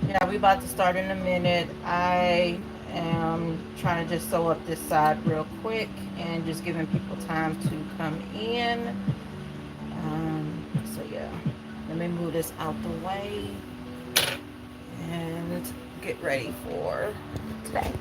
Yeah, we about to start in a minute. I am trying to just sew up this side real quick and just giving people time to come in. So yeah, let me move this out the way and get ready for today.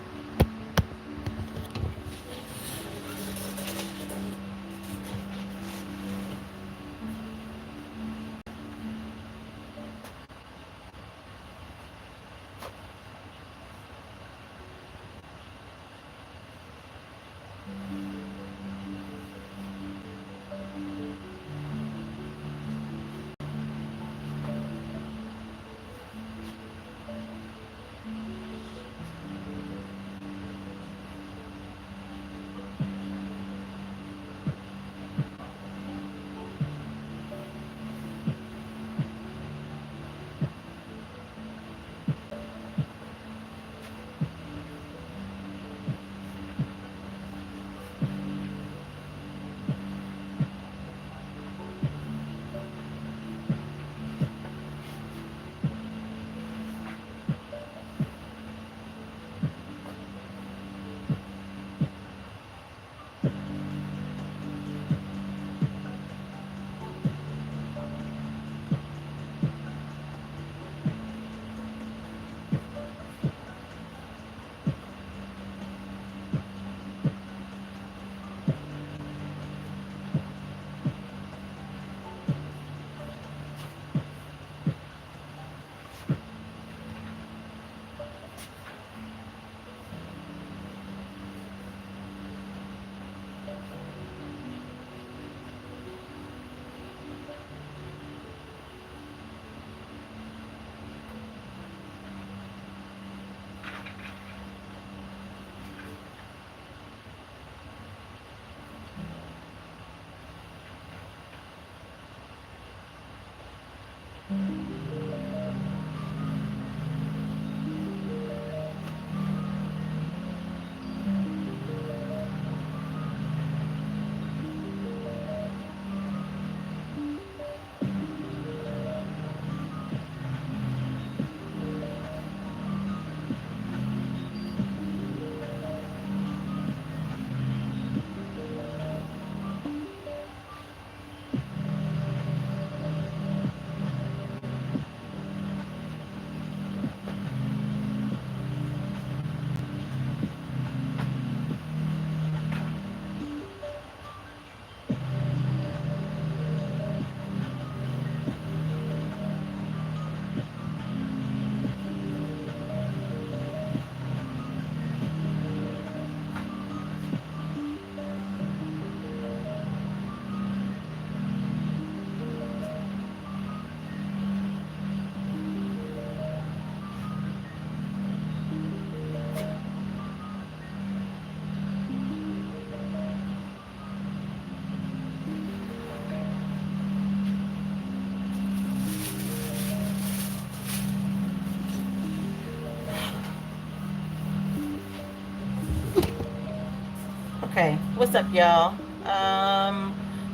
Okay, what's up, y'all?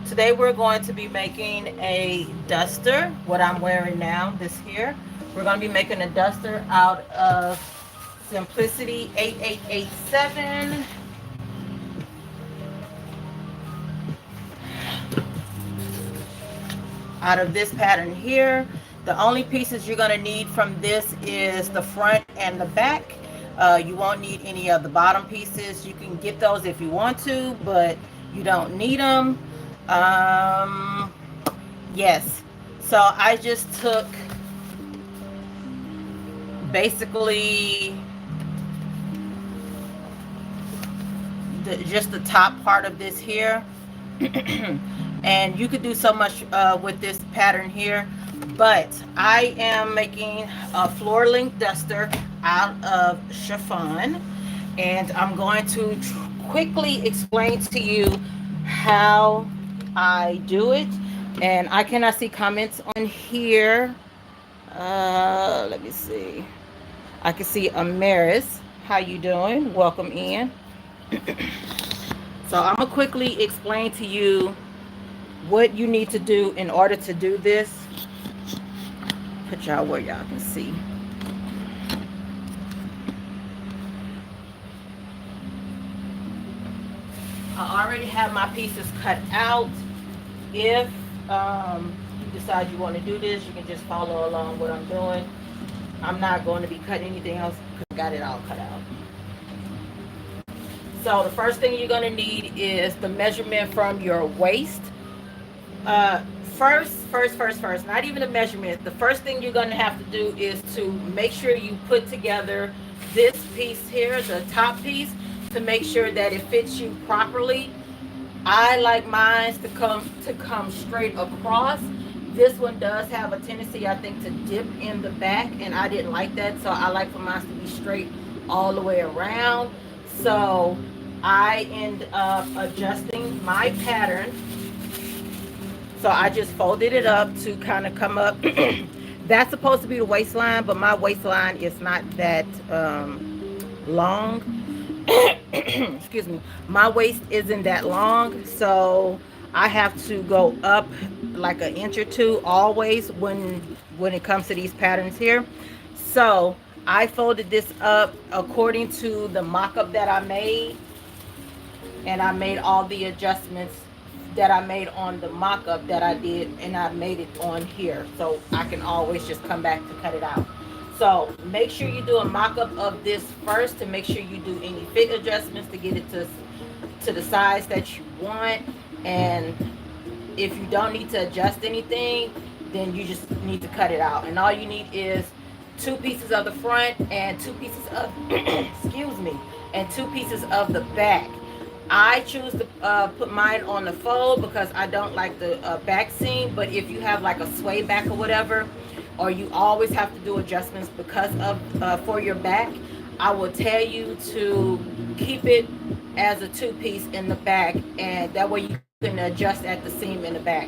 Today we're going to be making a duster. What I'm wearing now, this here. We're going to be making a duster out of Simplicity 8887. Out of this pattern here. The only pieces you're going to need from this is the front and the back. You won't need any of the bottom pieces. You can get those if you want to, but you don't need them. Um, yes. So I just took basically just the top part of this here. And you could do so much with this pattern here, but I am making a floor length duster out of chiffon, and I'm going to quickly explain to you how I do it. And I cannot see comments on here. Let me see. I can see Amaris. How you doing? Welcome in. So I'm gonna quickly explain to you what you need to do in order to do this. Put y'all where y'all can see. already have my pieces cut out. If you decide you want to do this, you can just follow along what I'm doing. I'm not going to be cutting anything else because I got it all cut out. So the first thing you're going to need is the measurement from your waist. First, not even the measurement. The first thing you're going to have to do is to make sure you put together this piece here, the top piece, to make sure that it fits you properly. I like mine to come straight across. This one does have a tendency, I think, to dip in the back, and I didn't like that, so I like for mine to be straight all the way around. So I end up adjusting my pattern. So I just folded it up to kind of come up. That's supposed to be the waistline, but my waistline is not that long. Excuse me. My waist isn't that long, so I have to go up like an inch or two always when it comes to these patterns here. So I folded this up according to the mock-up that I made, and I made all the adjustments that I made on the mock-up that I did, and I made it on here, so I can always just come back to cut it out. So make sure you do a mock-up of this first to make sure you do any fit adjustments to get it to the size that you want. And if you don't need to adjust anything, then you just need to cut it out. And all you need is 2 pieces of the front and 2 pieces of excuse me, and 2 pieces of the back. I choose to put mine on the fold because I don't like the back seam. But if you have like a sway back or whatever, or you always have to do adjustments because of for your back, I will tell you to keep it as a 2-piece in the back, and that way you can adjust at the seam in the back.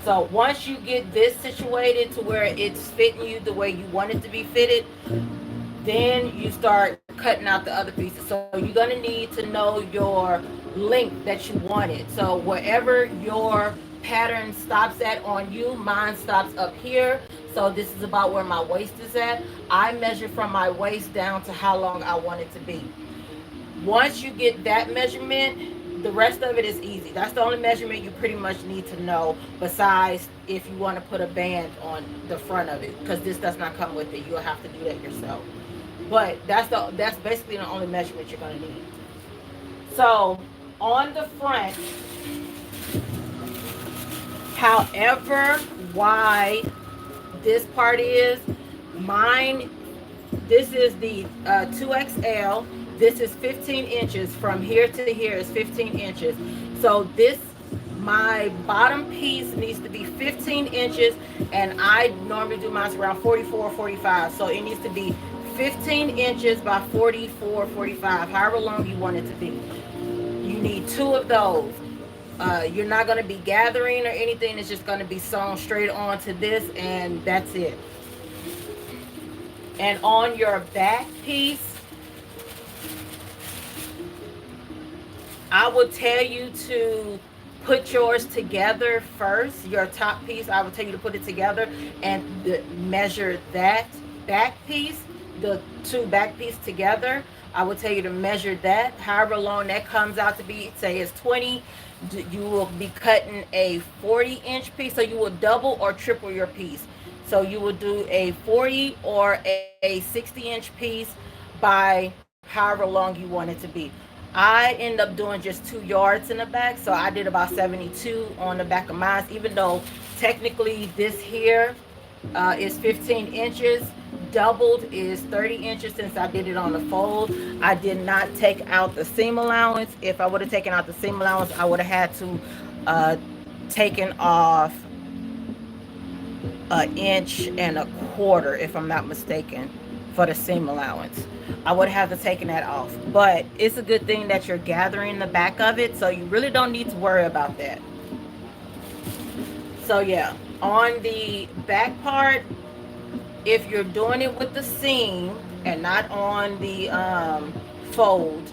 So once you get this situated to where it's fitting you the way you want it to be fitted, then you start cutting out the other pieces. So you're going to need to know your length that you want it. So wherever your pattern stops at on you, mine stops up here. So this is about where my waist is at. I measure from my waist down to how long I want it to be. Once you get that measurement, the rest of it is easy. That's the only measurement you pretty much need to know, besides if you want to put a band on the front of it, because this does not come with it. You'll have to do that yourself. But that's basically the only measurement you're going to need. So on the front, however wide this part is, mine, this is the 2XL. This is 15 inches. From here to here is 15 inches. So this, my bottom piece needs to be 15 inches, and I normally do mine around 44, 45. So it needs to be 15 inches by 44, 45, however long you want it to be. You need 2 of those. You're not going to be gathering or anything. It's just going to be sewn straight onto this, and that's it. And on your back piece, I would tell you to put yours together first. Your top piece, I would tell you to put it together and measure that back piece, the 2 back pieces together. I would tell you to measure that. However long that comes out to be, say it's 20, you will be cutting a 40-inch piece. So you will double or triple your piece. So you will do a 40 or a 60-inch piece by however long you want it to be. I end up doing just 2 yards in the back, so I did about 72 on the back of mine, even though technically this here is 15 inches. Doubled is 30 inches since I did it on the fold. I did not take out the seam allowance. If I would have taken out the seam allowance, I would have had to taken off 1.25 inches, if I'm not mistaken, for the seam allowance. I would have to taken that off. But it's a good thing that you're gathering the back of it, so you really don't need to worry about that. So yeah, on the back part, if you're doing it with the seam and not on the fold,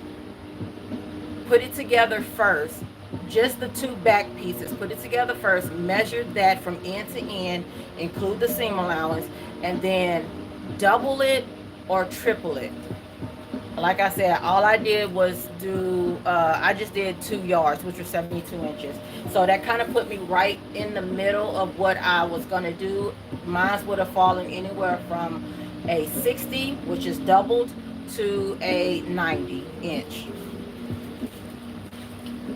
put it together first. Just the 2 back pieces, put it together first, measure that from end to end, include the seam allowance, and then double it or triple it. Like I said, all I did was do, I just did 2 yards, which was 72 inches. So that kind of put me right in the middle of what I was going to do. Mine would have fallen anywhere from a 60, which is doubled, to a 90 inch.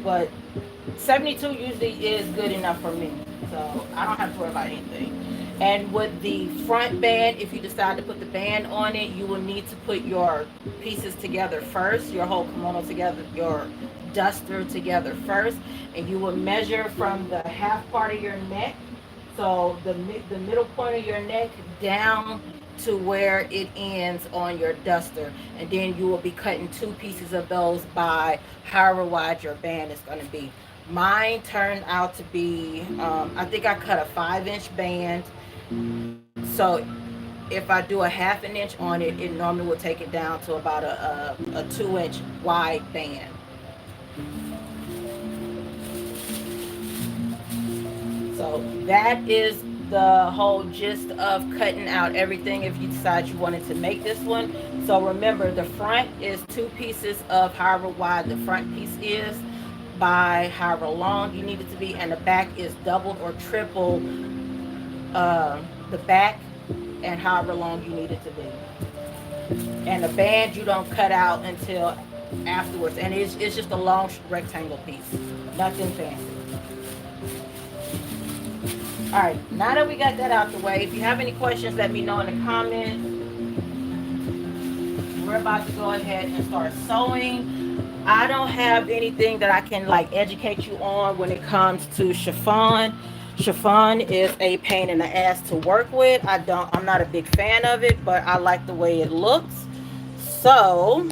But 72 usually is good enough for me. So I don't have to worry about anything. And with the front band, if you decide to put the band on it, you will need to put your pieces together first, your whole kimono together, your duster together first. And you will measure from the half part of your neck, so the middle point of your neck, down to where it ends on your duster. And then you will be cutting two pieces of those by however wide your band is going to be. Mine turned out to be, I think I cut a 5 inch band. So if I do a half an inch on it, it normally will take it down to about a 2 inch wide band. So that is the whole gist of cutting out everything if you decide you wanted to make this one. So remember, the front is two pieces of however wide the front piece is by however long you need it to be, and the back is doubled or triple the back and however long you need it to be. And the band you don't cut out until afterwards, and it's just a long rectangle piece, nothing fancy. All right, now that we got that out the way, if you have any questions, let me know in the comments. We're about to go ahead and start sewing. I don't have anything that I can like educate you on when it comes to chiffon. Chiffon is a pain in the ass to work with. I'm not a big fan of it, but I like the way it looks. So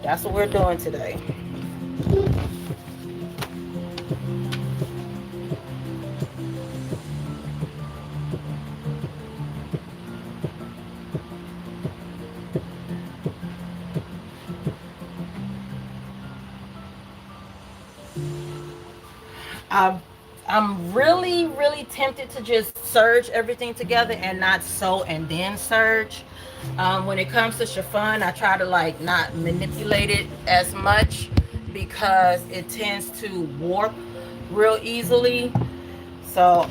that's what we're doing today. I'm, I'm really tempted to just serge everything together and not sew and then serge. When it comes to chiffon, I try to like not manipulate it as much because it tends to warp real easily. So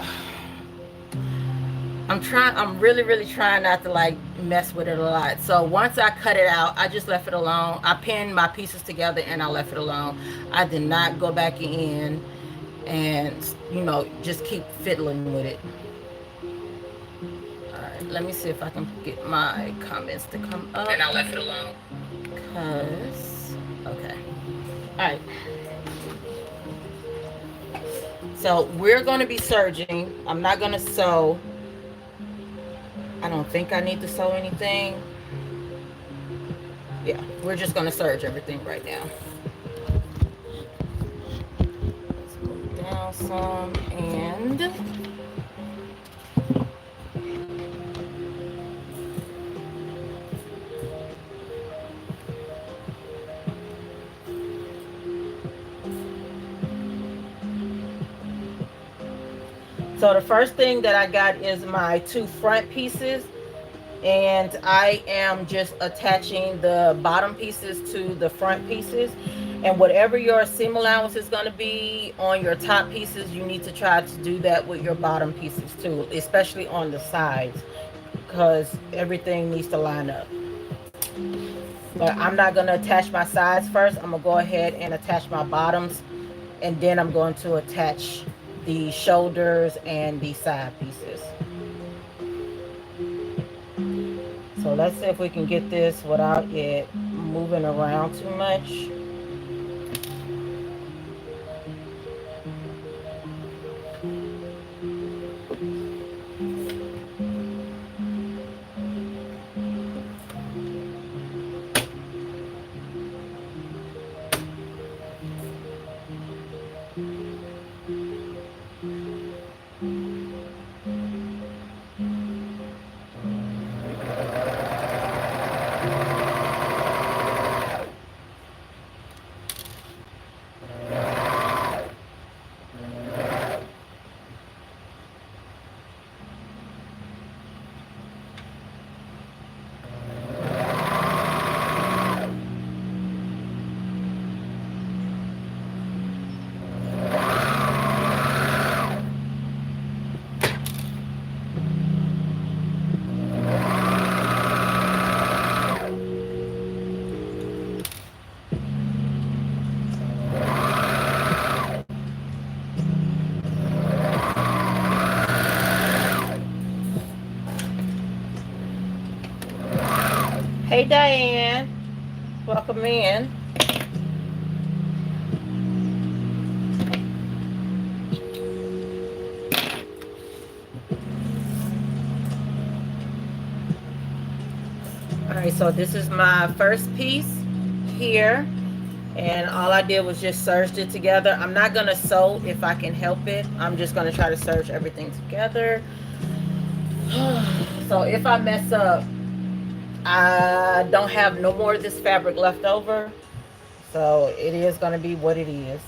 I'm really trying not to like mess with it a lot. So once I cut it out, I just left it alone. I pinned my pieces together and I left it alone. I did not go back in and just keep fiddling with it. All right, let me see if I can get my comments to come up. And I left it alone because okay. All right, so we're going to be serging. I'm not going to sew. I don't think I need to sew anything. Yeah, we're just going to serge everything right now. Down some, and so the first thing that I got is my two front pieces, and I am just attaching the bottom pieces to the front pieces. And whatever your seam allowance is going to be on your top pieces, you need to try to do that with your bottom pieces too, especially on the sides, because everything needs to line up. But I'm not going to attach my sides first. I'm going to go ahead and attach my bottoms, and then I'm going to attach the shoulders and the side pieces. So let's see if we can get this without it moving around too much. Hey Diane, welcome in. All right, so this is my first piece here, and all I did was just serged it together. I'm not gonna sew if I can help it. I'm just gonna try to serge everything together. So if I mess up, I don't have no more of this fabric left over, so it is gonna be what it is.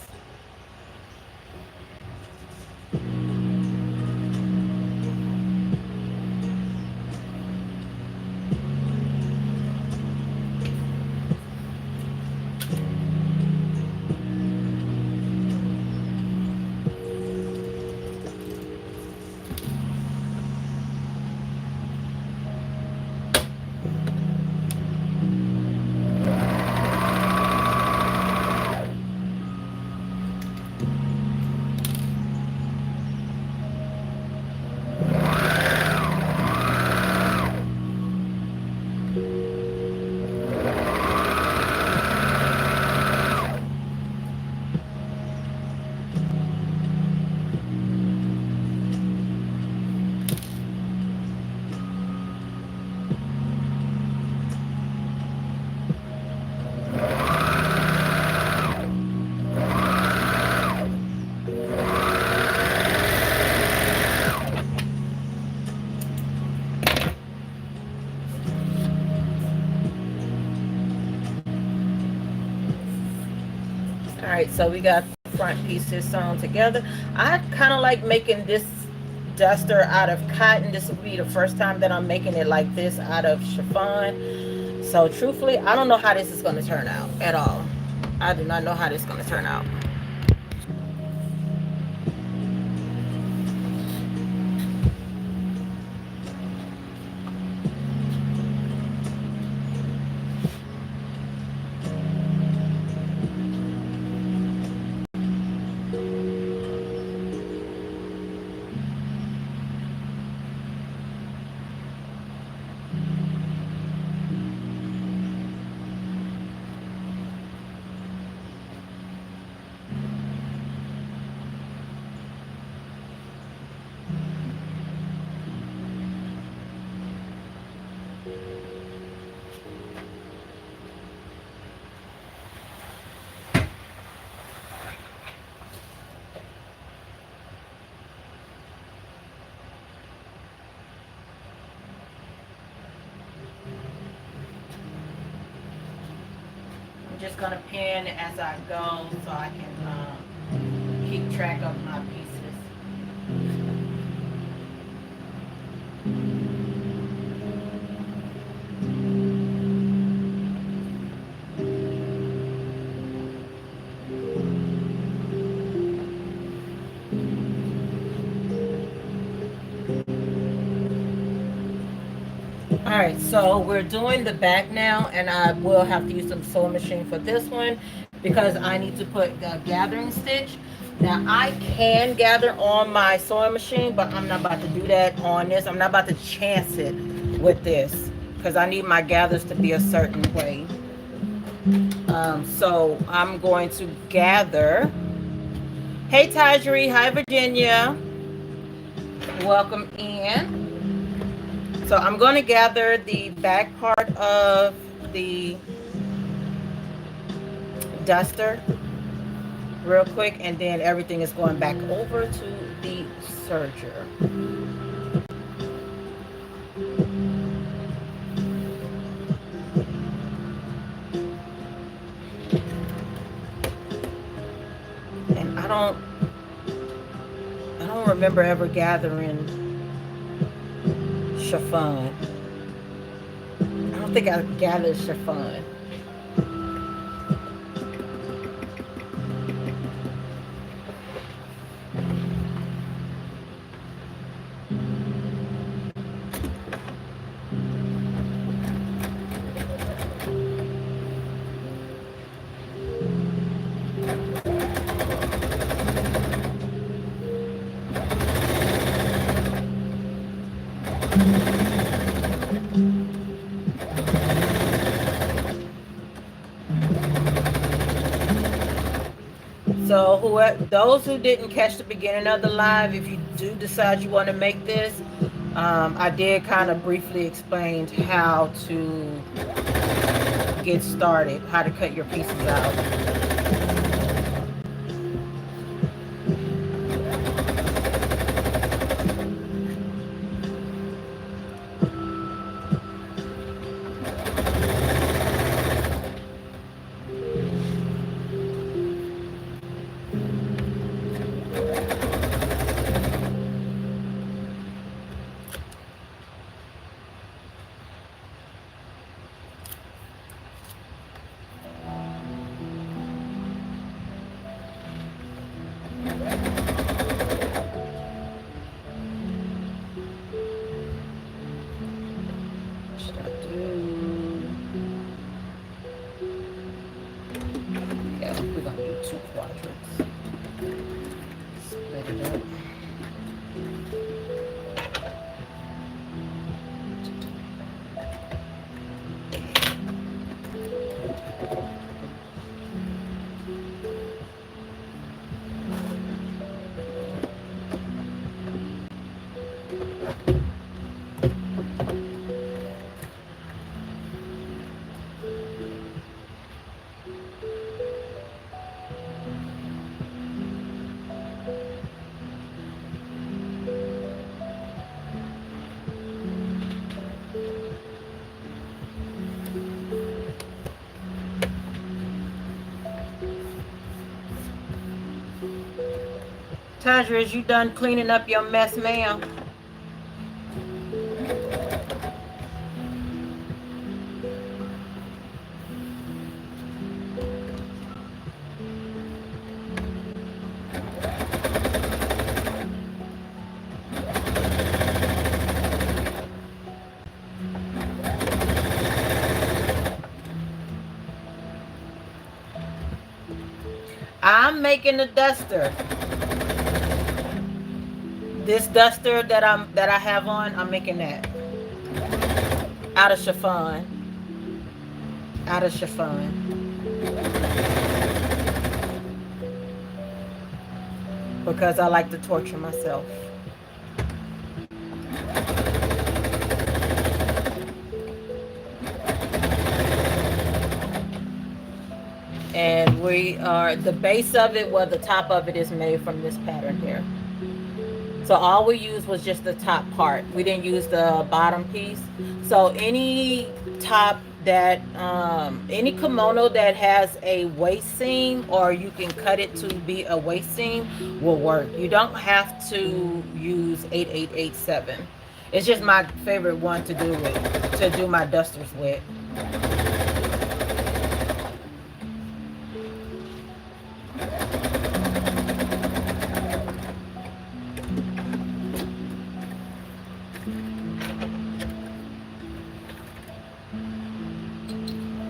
All right, so we got the front pieces sewn together. I kind of like making this duster out of cotton. This will be the first time that I'm making it like this out of chiffon. So truthfully, I don't know how this is going to turn out at all. I do not know how this is going to turn out. I'm just going to pin as I go so I can keep track of my pieces. All right, so we're doing the back now, and I will have to use some sewing machine for this one because I need to put the gathering stitch. Now I can gather on my sewing machine, but I'm not about to do that on this. I'm not about to chance it with this because I need my gathers to be a certain way. So I'm going to gather. Hey Tajri, hi Virginia, welcome in. So I'm going to gather the back part of the duster real quick, and then everything is going back over to the serger. And I don't remember ever gathering chiffon. I don't think I gathered chiffon. So those who didn't catch the beginning of the live, if you do decide you want to make this, I did kind of briefly explain how to get started, how to cut your pieces out. Tadra, is you done cleaning up your mess, ma'am? I'm making a duster. This duster that I have on, I'm making that out of chiffon. Out of chiffon. Because I like to torture myself. And the base of it, well, the top of it is made from this pattern here. So all we used was just the top part. We didn't use the bottom piece. So any top that, any kimono that has a waist seam, or you can cut it to be a waist seam, will work. You don't have to use 8887. It's just my favorite one to do my dusters with.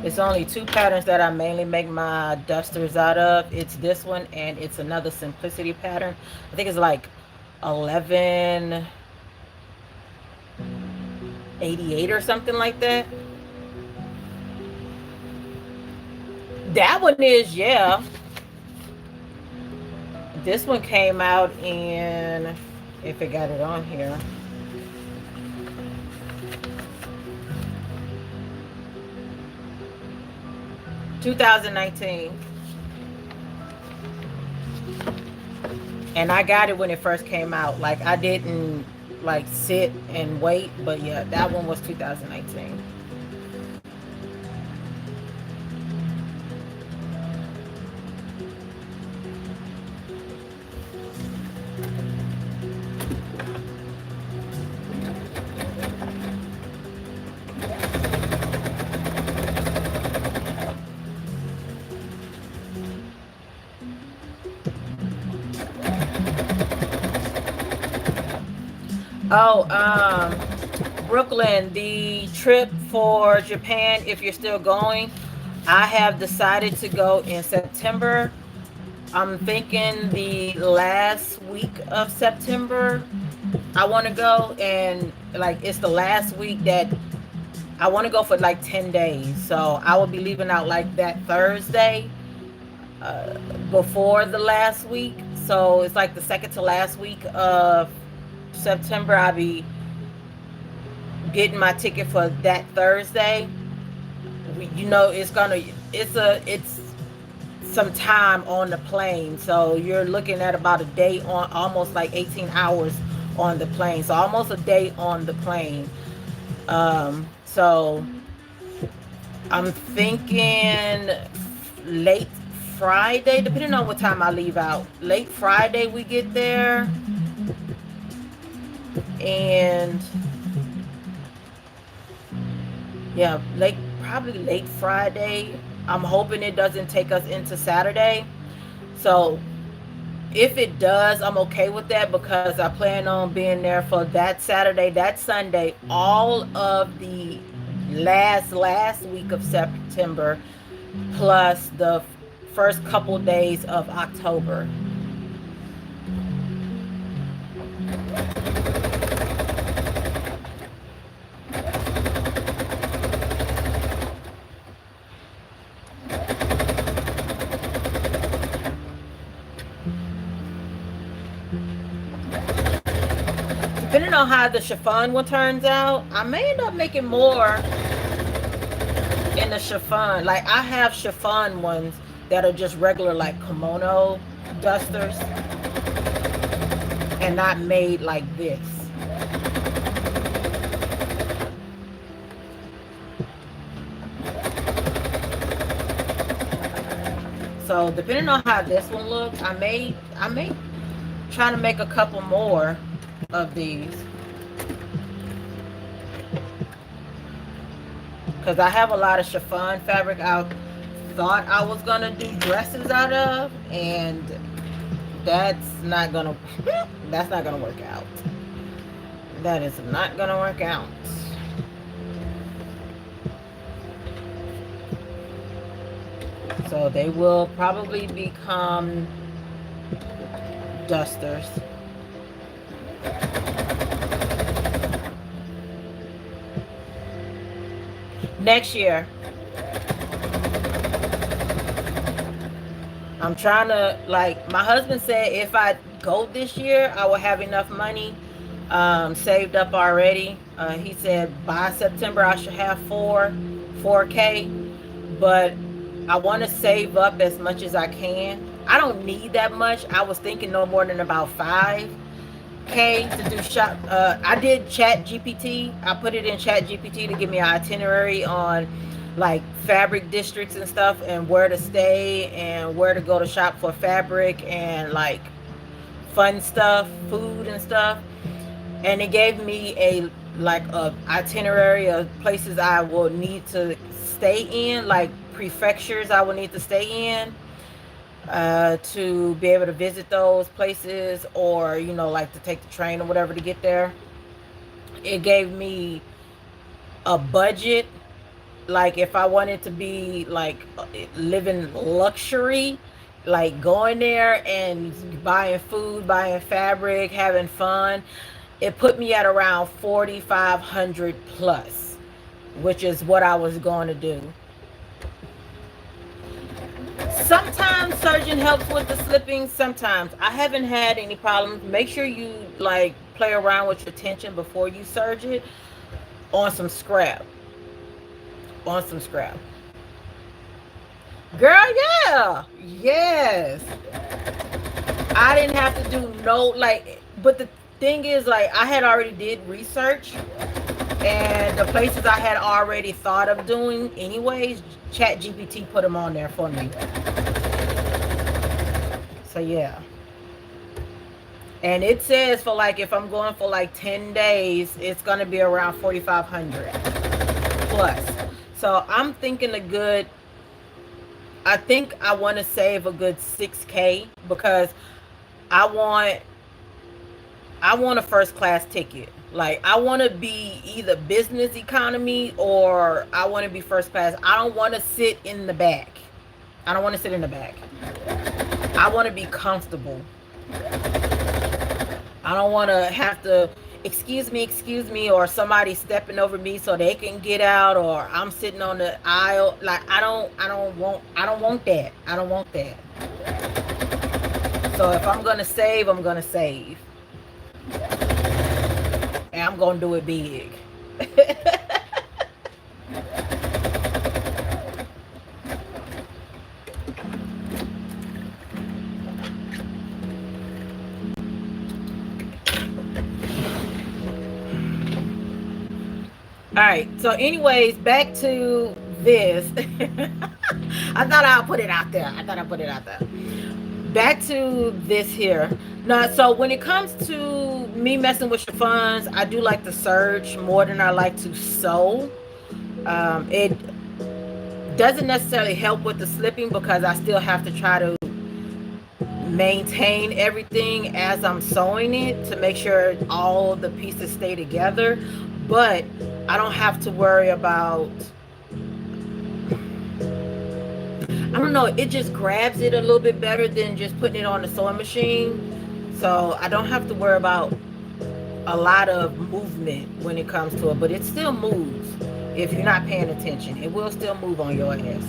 It's only two patterns that I mainly make my dusters out of. It's this one and it's another Simplicity pattern. I think it's like 1188 or something like that. That one is, yeah. This one came out in, if it got it on here, 2019. And I got it when it first came out. Like, I didn't like sit and wait, but yeah, that one was 2019. Oh, Brooklyn, the trip for Japan, if you're still going, I have decided to go in September. I'm thinking the last week of September I want to go, and like it's the last week that I want to go for like 10 days. So I will be leaving out like that Thursday. before the last week. So it's like the second to last week of September. I'll be getting my ticket for that Thursday. You know, it's some time on the plane. So you're looking at about a day on, almost like 18 hours on the plane. So almost a day on the plane. So I'm thinking late Friday, depending on what time I leave out. Late Friday we get there. And yeah, probably late Friday. I'm hoping it doesn't take us into Saturday. So if it does, I'm okay with that because I plan on being there for that Saturday, that Sunday, all of the last week of September, plus the first couple days of October. Depending on how the chiffon one turns out, I may end up making more in the chiffon. Like I have chiffon ones that are just regular like kimono dusters and not made like this. So depending on how this one looks, I may try to make a couple more of these, because I have a lot of chiffon fabric I thought I was gonna do dresses out of, and that's not gonna work out. That is not gonna work out. So they will probably become dusters. Next year. I'm trying to, like, my husband said if I go this year, I will have enough money saved up already. He said by September I should have 4K, but I want to save up as much as I can. I don't need that much. I was thinking no more than about 5K to do shop. I did Chat GPT. I put it in Chat GPT to give me an itinerary on like fabric districts and stuff, and where to stay and where to go to shop for fabric and like fun stuff, food and stuff. And it gave me a itinerary of places I will need to stay in, like prefectures I will need to stay in to be able to visit those places, or you know, like to take the train or whatever to get there. It gave me a budget, like if I wanted to be like living luxury, like going there and buying food, buying fabric, having fun. It put me at around 4,500 plus, which is what I was going to do. Sometimes Serging helps with the slipping. Sometimes I haven't had any problems. Make sure you like play around with your tension before you serge it on some scrap. On some scrap. Girl, yeah. Yes. I didn't have to do no, like, but the thing is, like, I had already did research, and the places I had already thought of doing anyways, Chat GPT put them on there for me. So yeah. And it says for like, if I'm going for like 10 days, it's going to be around 4,500 plus. So I'm thinking I think I want to save a good 6K, because I want a first class ticket. Like, I want to be either business economy or I want to be first class. I don't want to sit in the back. I don't want to sit in the back. I want to be comfortable. I don't want to have to, excuse me, or somebody stepping over me so they can get out, or I'm sitting on the aisle. Like I don't want that. I don't want that. So if I'm gonna save, I'm gonna save, and I'm gonna do it big. All right. So, anyways, back to this. I thought I'll put it out there. I thought I'd put it out there. Back to this here. Now, so when it comes to me messing with chiffons, I do like to serge more than I like to sew. It doesn't necessarily help with the slipping because I still have to try to maintain everything as I'm sewing it to make sure all the pieces stay together. But I don't have to worry about, I don't know, it just grabs it a little bit better than just putting it on the sewing machine. So I don't have to worry about a lot of movement when it comes to it, but it still moves. If you're not paying attention, it will still move on your ass.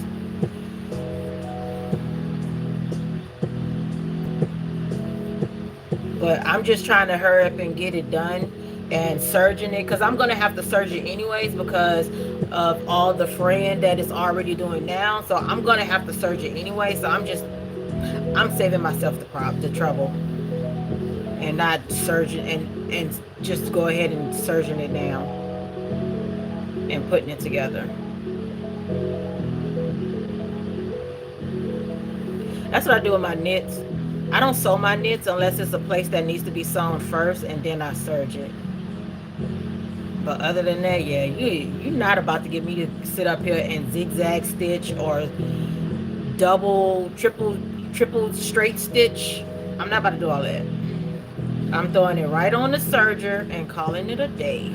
But I'm just trying to hurry up and get it done and serging it, because I'm going to have to serge it anyways because of all the fraying that it's already doing now. So I'm going to have to serge it anyway. So I'm saving myself the trouble and not serging and just go ahead and serging it now and putting it together. That's what I do with my knits. I don't sew my knits unless it's a place that needs to be sewn first, and then I serge it. But other than that, yeah, you're not about to get me to sit up here and zigzag stitch or double, triple straight stitch. I'm not about to do all that. I'm throwing it right on the serger and calling it a day.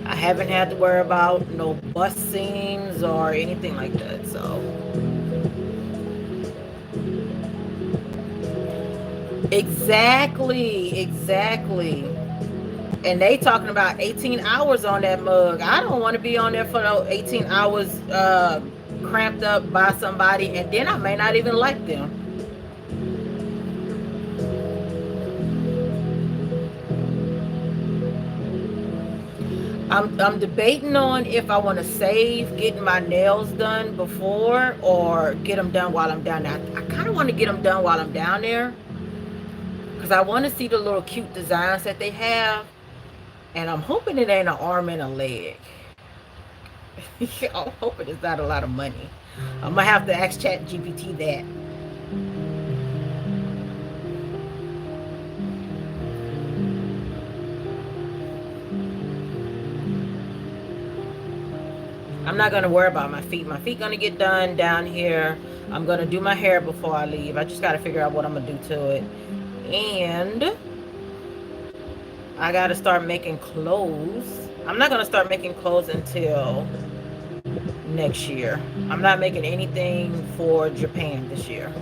I haven't had to worry about no bust seams or anything like that, so. Exactly. And they talking about 18 hours on that mug. I don't want to be on there for no 18 hours cramped up by somebody, and then I may not even like them. I'm debating on if I want to save getting my nails done before or get them done while I'm down there. I kind of want to get them done while I'm down there because I want to see the little cute designs that they have. And I'm hoping it ain't an arm and a leg. I'm hoping it's not a lot of money. I'm going to have to ask ChatGPT that. I'm not going to worry about my feet. My feet going to get done down here. I'm going to do my hair before I leave. I just got to figure out what I'm going to do to it. And I got to start making clothes. I'm not going to start making clothes until next year. I'm not making anything for Japan this year.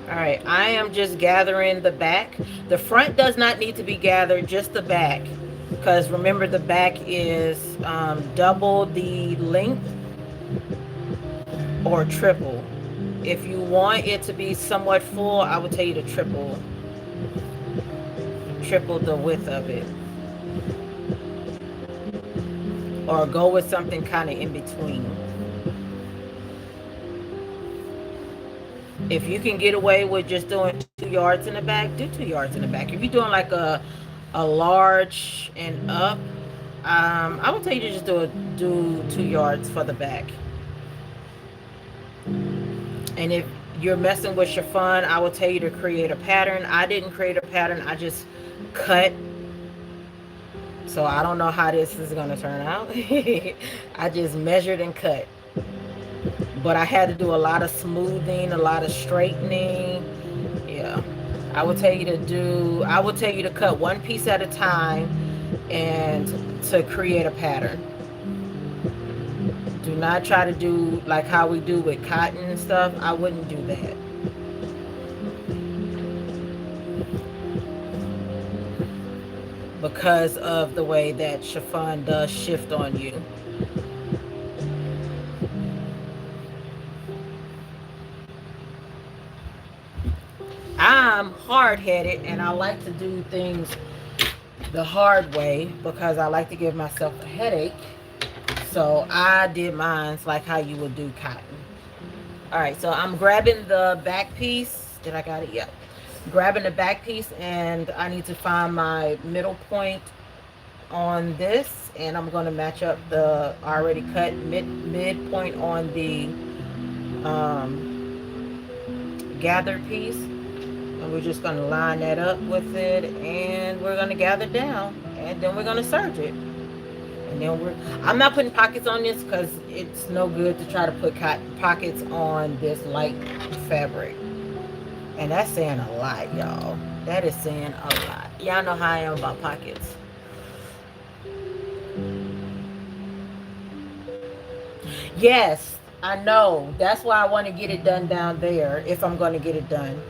Alright, I am just gathering the back. The front does not need to be gathered, just the back. Because remember, the back is double the length or triple. If you want it to be somewhat full, I would tell you to triple the width of it. Or go with something kind of in between. If you can get away with just doing 2 yards in the back, do 2 yards in the back. If you're doing like a large and up, I would tell you to just do 2 yards for the back. And if you're messing with chiffon, I would tell you to create a pattern. I didn't create a pattern. I just cut. So I don't know how this is going to turn out. I just measured and cut. But I had to do a lot of smoothing, a lot of straightening. Yeah. I would tell you to cut one piece at a time and to create a pattern. Do not try to do like how we do with cotton and stuff. I wouldn't do that. Because of the way that chiffon does shift on you. I'm hard-headed and I like to do things the hard way because I like to give myself a headache. So I did mine like how you would do cotton. All right, so I'm grabbing the back piece. Did I got it? Yep. Grabbing the back piece, and I need to find my middle point on this, and I'm going to match up the already cut midpoint on the gathered piece, and we're just going to line that up with it, and we're going to gather down, and then we're going to serge it. And then I'm not putting pockets on this because it's no good to try to put pockets on this light fabric. And that's saying a lot, y'all. That is saying a lot. Y'all know how I am about pockets. Yes, I know. That's why I want to get it done down there if I'm going to get it done.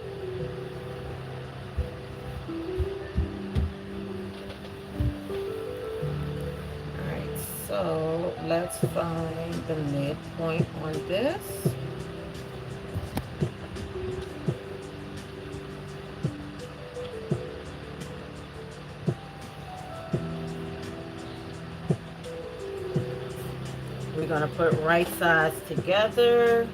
Alright, so let's find the midpoint on this. We're going to put right sides together.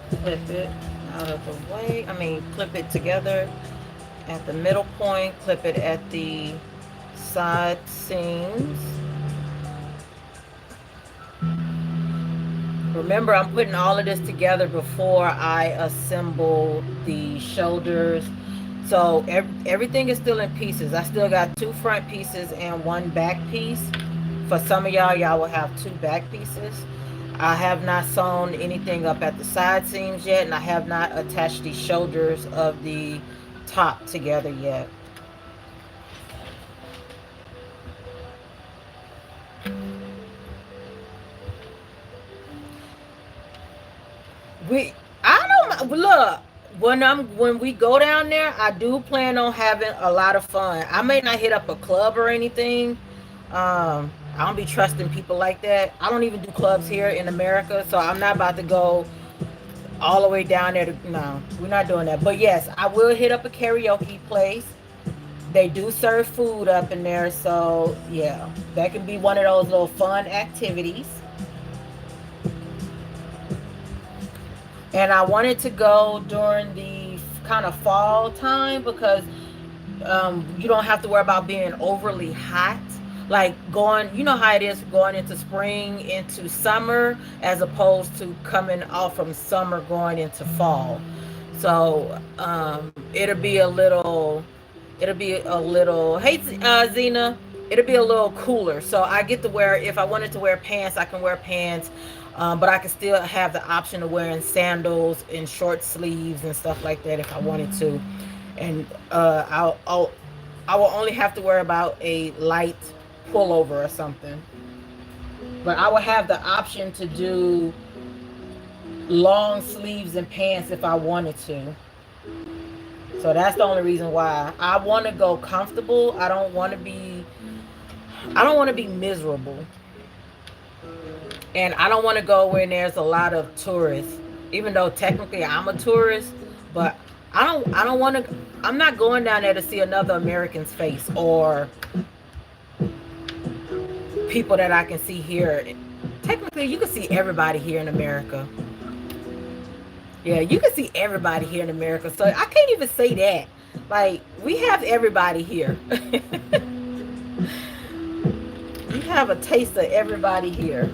Clip it out of the way. Clip it together at the middle point. Clip it at the side seams. Remember, I'm putting all of this together before I assemble the shoulders. So everything is still in pieces. I still got 2 front pieces and 1 back piece. For some of y'all will have 2 back pieces. I have not sewn anything up at the side seams yet, and I have not attached the shoulders of the top together yet. Look, when we go down there, I do plan on having a lot of fun. I may not hit up a club or anything. I don't be trusting people like that. I don't even do clubs here in America, so I'm not about to go all the way down there no, we're not doing that. But yes, I will hit up a karaoke place. They do serve food up in there, so yeah, that can be one of those little fun activities. And I wanted to go during the kind of fall time because you don't have to worry about being overly hot. Like going, you know how it is going into spring, into summer, as opposed to coming off from summer going into fall. So it'll be a little, hey, Zena, it'll be a little cooler. So I get to wear, if I wanted to wear pants, I can wear pants. But I can still have the option of wearing sandals and short sleeves and stuff like that if I wanted to. And I will only have to worry about a light pullover or something. But I will have the option to do long sleeves and pants if I wanted to. So that's the only reason why. I want to go comfortable. I don't want to be miserable. And I don't want to go when there's a lot of tourists, even though technically I'm a tourist, but I'm not going down there to see another American's face or people that I can see here. Technically, you can see everybody here in America. Yeah, you can see everybody here in America. So I can't even say that. Like, we have everybody here. We have a taste of everybody here.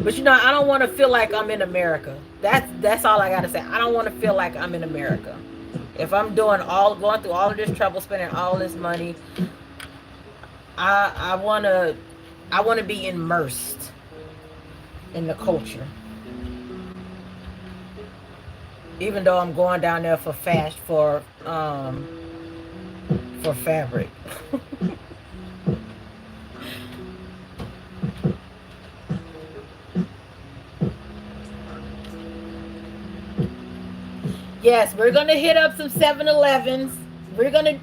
But I don't want to feel like I'm in America. That's all I gotta say. I don't want to feel like I'm in America. If I'm going through all of this trouble, spending all this money, I wanna be immersed in the culture. Even though I'm going down there for fabric. Yes, we're gonna hit up some 7-Elevens. We're gonna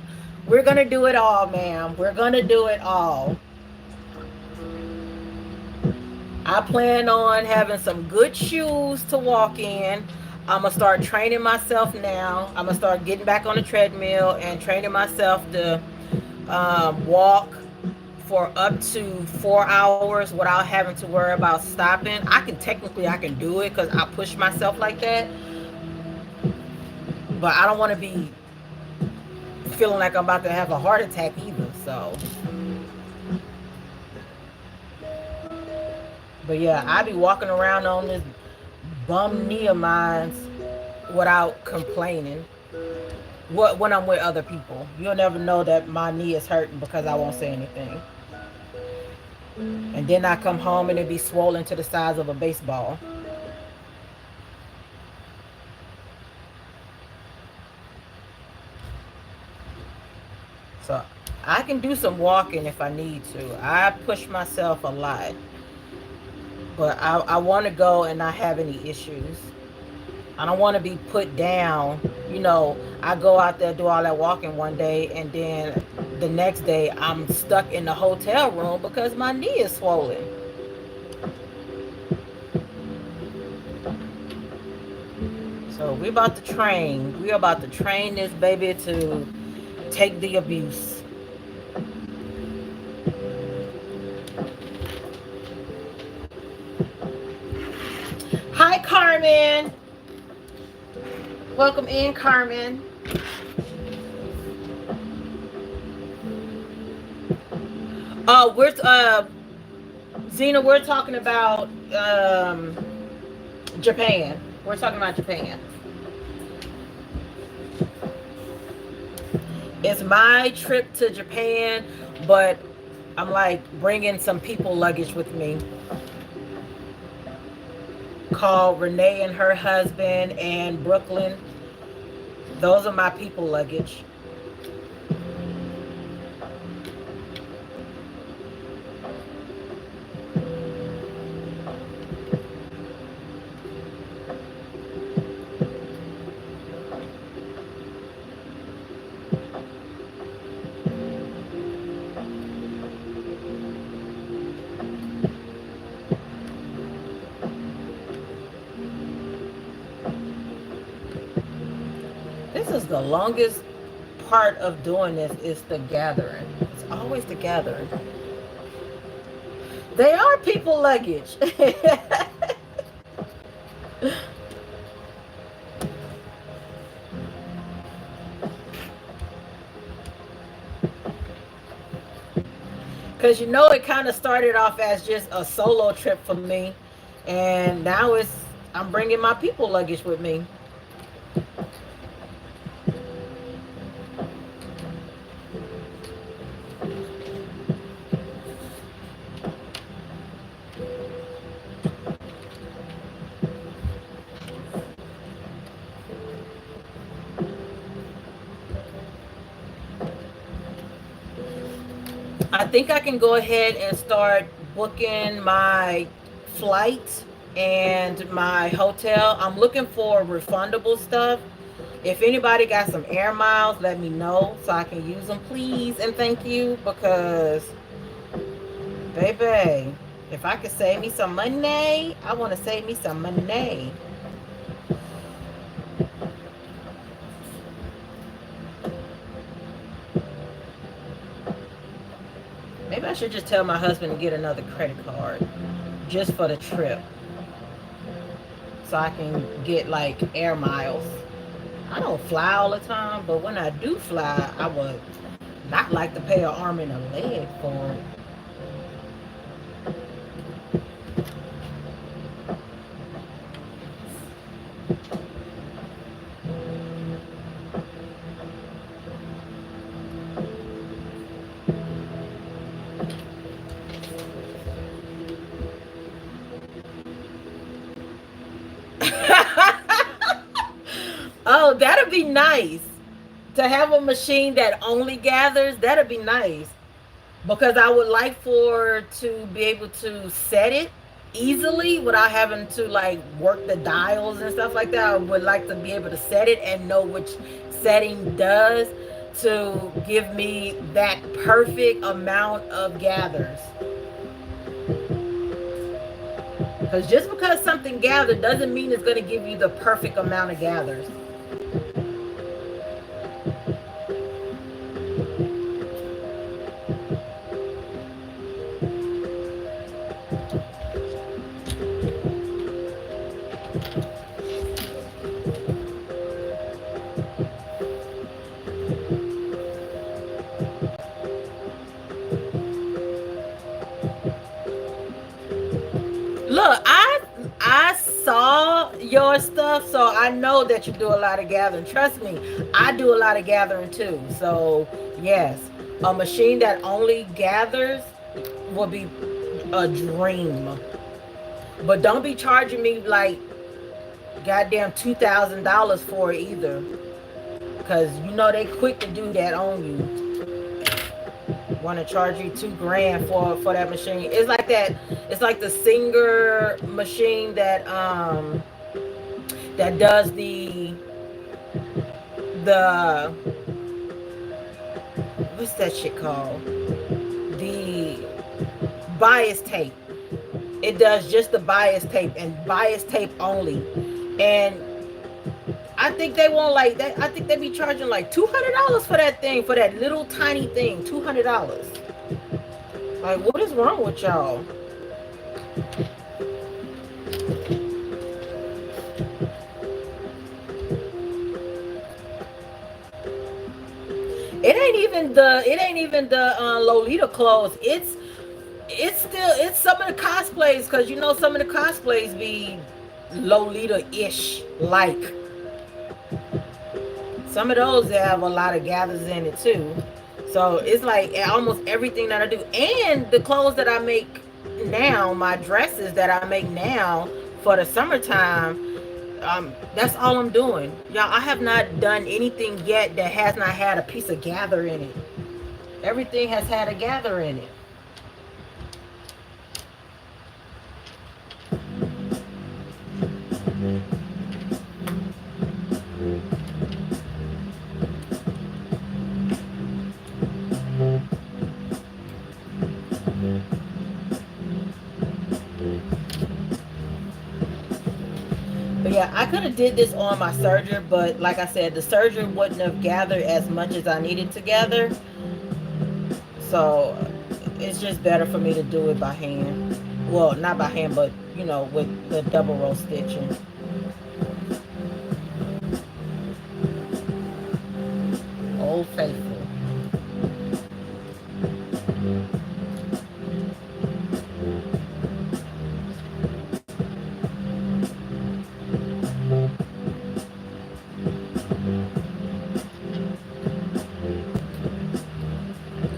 we're gonna do it all, ma'am. We're gonna do it all. I plan on having some good shoes to walk in. I'm gonna start training myself now. I'm gonna start getting back on the treadmill and training myself to walk for up to 4 hours without having to worry about stopping. I can do it because I push myself like that. But I don't want to be feeling like I'm about to have a heart attack either. So, but yeah, I be walking around on this bum knee of mine without complaining. When I'm with other people, you'll never know that my knee is hurting because I won't say anything. And then I come home and it be swollen to the size of a baseball. So I can do some walking if I need to. I push myself a lot. But I want to go and not have any issues. I don't want to be put down. You know, I go out there, do all that walking one day, and then the next day I'm stuck in the hotel room because my knee is swollen. So we're about to train. We're about to train this baby to take the abuse. Hi, Carmen. Welcome in, Carmen. Zena, we're talking about Japan. We're talking about Japan. It's my trip to Japan, but I'm like bringing some people luggage with me. Called Renee and her husband and Brooklyn. Those are my people luggage. This is the longest part of doing this is the gathering. It's always the gathering. They are people luggage. Because you know it kind of started off as just a solo trip for me. And now I'm bringing my people luggage with me. I think I can go ahead and start booking my flight and my hotel. I'm looking for refundable stuff. If anybody got some air miles, let me know so I can use them, please and thank you. Because, baby, if I could save me some money, I want to save me some money. Maybe I should just tell my husband to get another credit card just for the trip. So I can get like air miles. I don't fly all the time, but when I do fly, I would not like to pay an arm and a leg for it. be nice to have a machine that only gathers. That'd be nice, because I would like for to be able to set it easily without having to like work the dials and stuff like that. I would like to be able to set it and know which setting does to give me that perfect amount of gathers. Because just because something gathered doesn't mean it's going to give you the perfect amount of gathers. Look, I saw your stuff, so I know that you do a lot of gathering. Trust me, I do a lot of gathering too. So yes, a machine that only gathers will be a dream. But don't be charging me like goddamn $2,000 for it either, because you know they quick to do that on you. Want to charge you $2,000 for that machine? It's like that. It's like the Singer machine that that does the what's that shit called? The bias tape. It does just the bias tape and bias tape only. And I think they want like that. I think they be charging like $200 for that thing, for that little tiny thing. $200. Like, what is wrong with y'all? It ain't even the Lolita clothes. It's some of the cosplays, because you know some of the cosplays be Lolita-ish like. Some of those have a lot of gathers in it too. So it's like almost everything that I do. And the clothes that I make now, my dresses that I make now for the summertime, that's all I'm doing. Y'all, I have not done anything yet that has not had a piece of gather in it. Everything has had a gather in it. But yeah, I could have did this on my serger, but like I said, the serger wouldn't have gathered as much as I needed to gather. So it's just better for me to do it by hand. Well, not by hand, but you know, with the double row stitching. Old Faithful.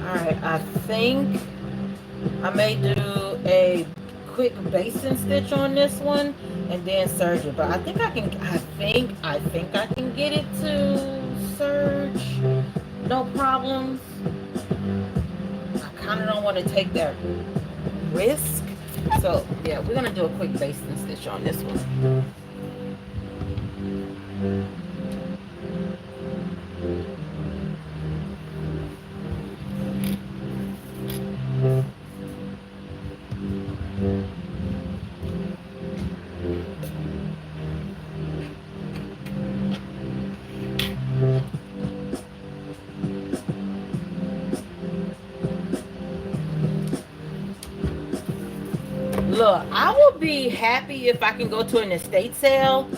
Alright, I think I may do a quick basting stitch on this one and then serge it. But I think I think I can get it to serge, no problems. I kind of don't want to take that risk. So yeah, we're gonna do a quick basting stitch on this one. Look, I will be happy if I can go to an estate sale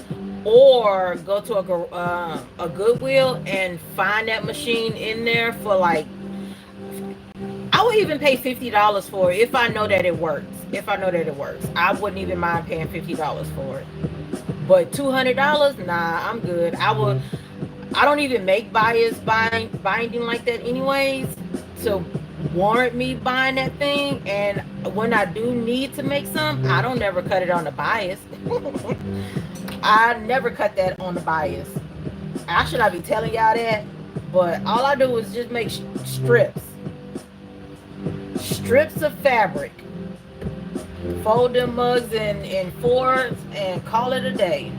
or go to a Goodwill and find that machine in there for like, I would even pay $50 for it if I know that it works. If I know that it works, I wouldn't even mind paying $50 for it. But $200, nah, I'm good. I don't even make buyers binding like that anyways. So warrant me buying that thing, and when I do need to make some, I don't never cut it on the bias. I never cut that on the bias. I should not be telling y'all that, but all I do is just make strips of fabric, fold them mugs in fours, and call it a day.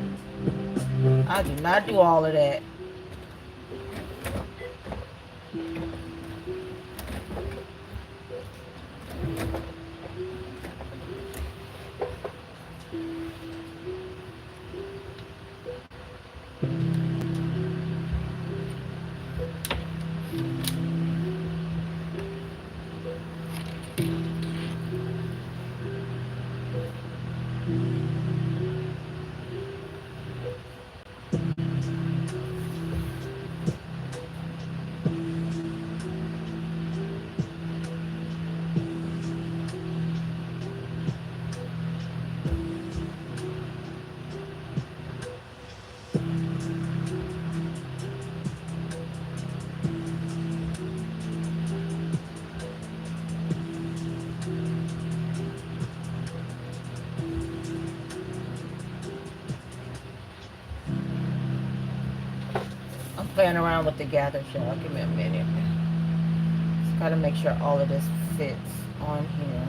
I do not do all of that. I'm playing around with the gather, y'all. Give me a minute. Just gotta make sure all of this fits on here.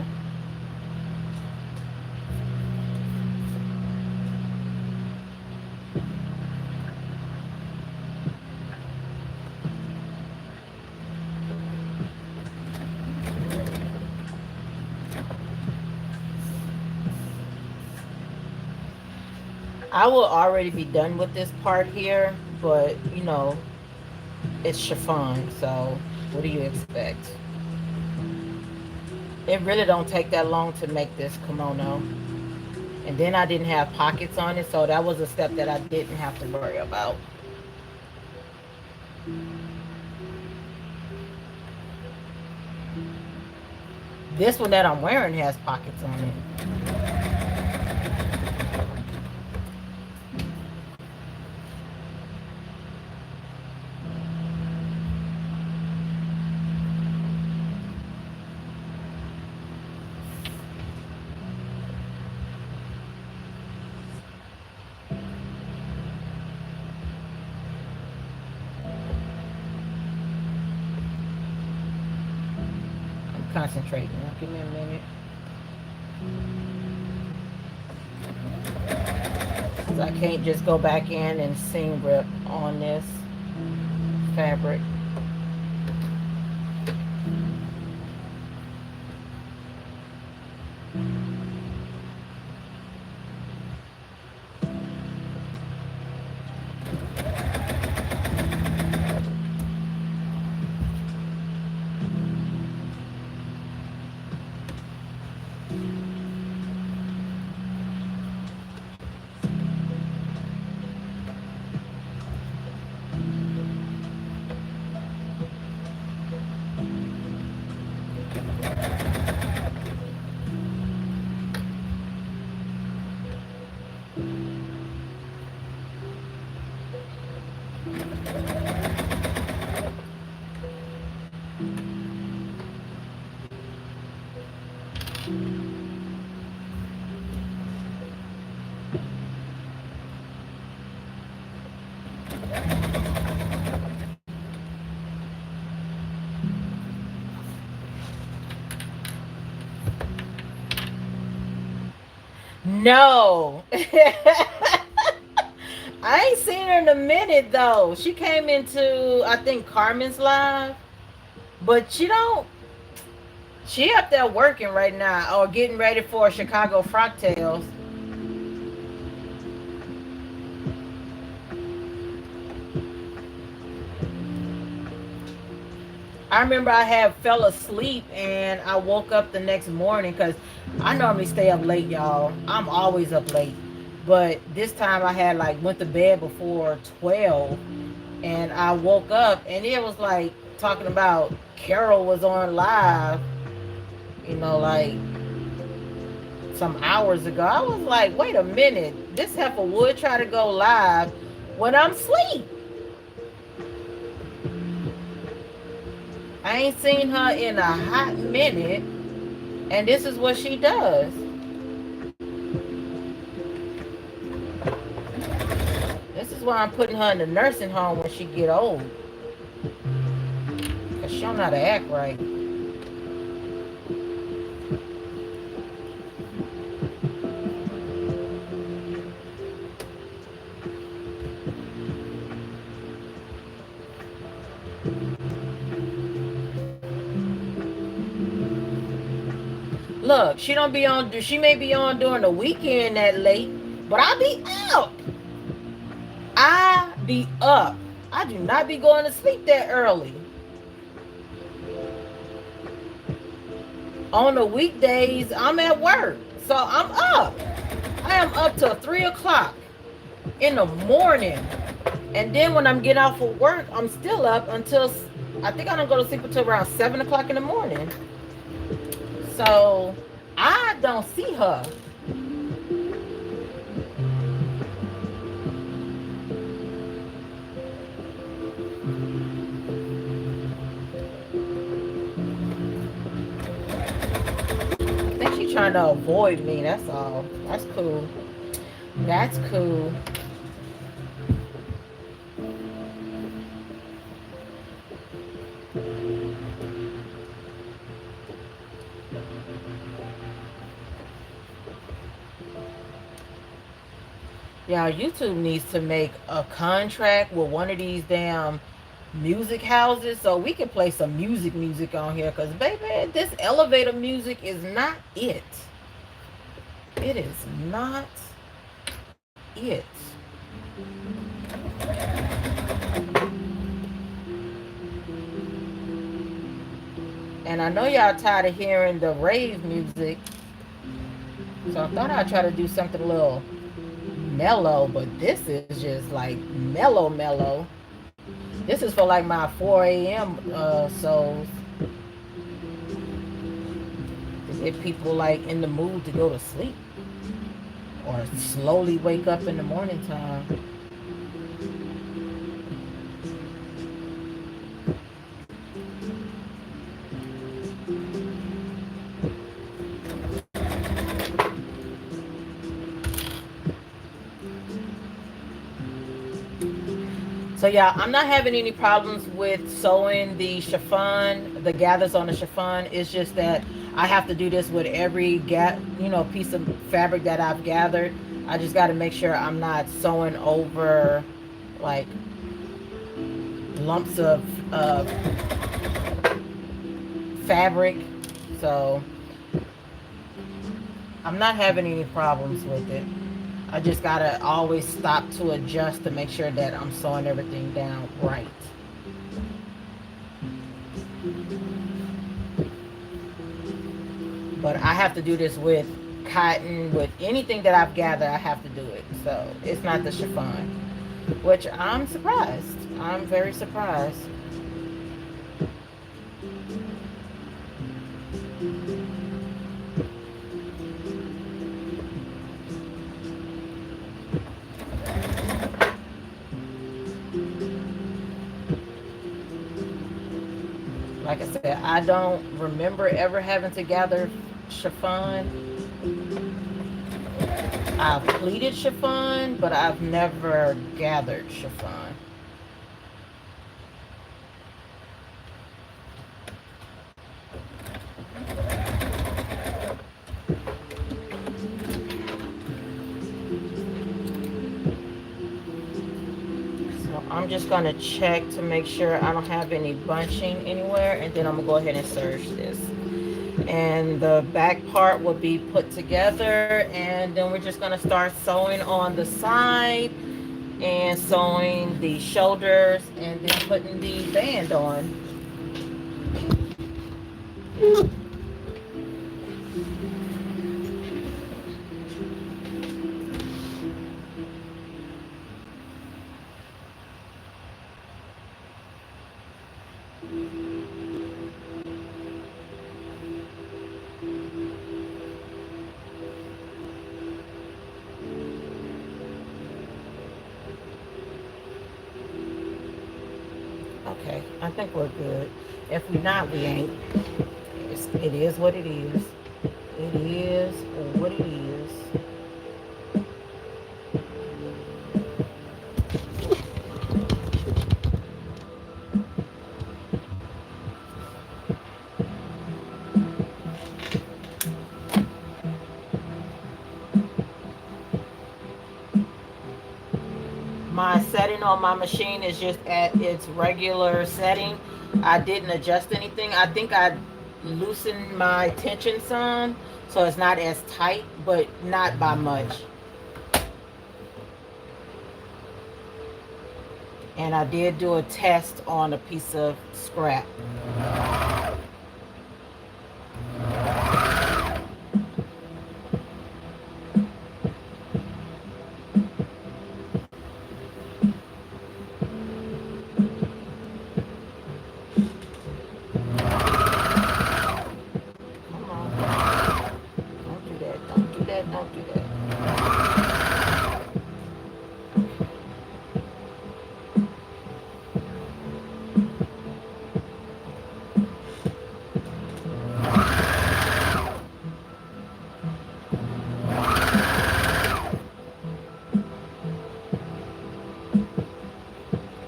I will already be done with this part here, but you know, it's chiffon, so what do you expect? It really don't take that long to make this kimono. And then I didn't have pockets on it, so that was a step that I didn't have to worry about. This one that I'm wearing has pockets on it. Concentrating. Give me a minute. So I can't just go back in and seam rip on this fabric. No. I ain't seen her in a minute though. She came into, I think, Carmen's live, but she up there working right now or getting ready for Chicago Frocktails. I remember I had fell asleep and I woke up the next morning because I normally stay up late, y'all. I'm always up late. But this time I had like went to bed before 12 and I woke up and it was like talking about Carol was on live, you know, like some hours ago. I was like, wait a minute, this heifer would try to go live when I'm asleep. I ain't seen her in a hot minute, and this is what she does. This is why I'm putting her in the nursing home when she get old. Because she don't know how to act right. Look, she don't be on. She may be on during the weekend that late, but I be up. I be up. I do not be going to sleep that early. On the weekdays, I'm at work, so I'm up. I am up till 3 o'clock in the morning, and then when I'm getting off of work, I'm still up until I think I don't go to sleep until around 7 o'clock in the morning. So I don't see her. I think she's trying to avoid me. That's all. That's cool. That's cool. Yeah, YouTube needs to make a contract with one of these damn music houses so we can play some music on here. Because, baby, this elevator music is not it. It is not it. And I know y'all tired of hearing the rave music. So I thought I'd try to do something a little mellow, but this is just like mellow. This is for like my 4 a.m. Souls. To get people like in the mood to go to sleep or slowly wake up in the morning time. So yeah, I'm not having any problems with sewing the chiffon, the gathers on the chiffon. It's just that I have to do this with every piece of fabric that I've gathered. I just got to make sure I'm not sewing over like lumps of fabric. So I'm not having any problems with it. I just gotta always stop to adjust to make sure that I'm sewing everything down right. But I have to do this with cotton, with anything that I've gathered, I have to do it. So it's not the chiffon, which I'm surprised. I'm very surprised. Like I said, I don't remember ever having to gather chiffon. I've pleated chiffon, but I've never gathered chiffon. I'm just going to check to make sure I don't have any bunching anywhere, and then I'm going to go ahead and serge this. And the back part will be put together, and then we're just going to start sewing on the side and sewing the shoulders and then putting the band on. Okay, I think we're good. If we're not, we ain't. It is what it is. It is what it is. on my machine is just at its regular setting. I didn't adjust anything. I think I loosened my tension some, so it's not as tight, but not by much. And I did do a test on a piece of scrap.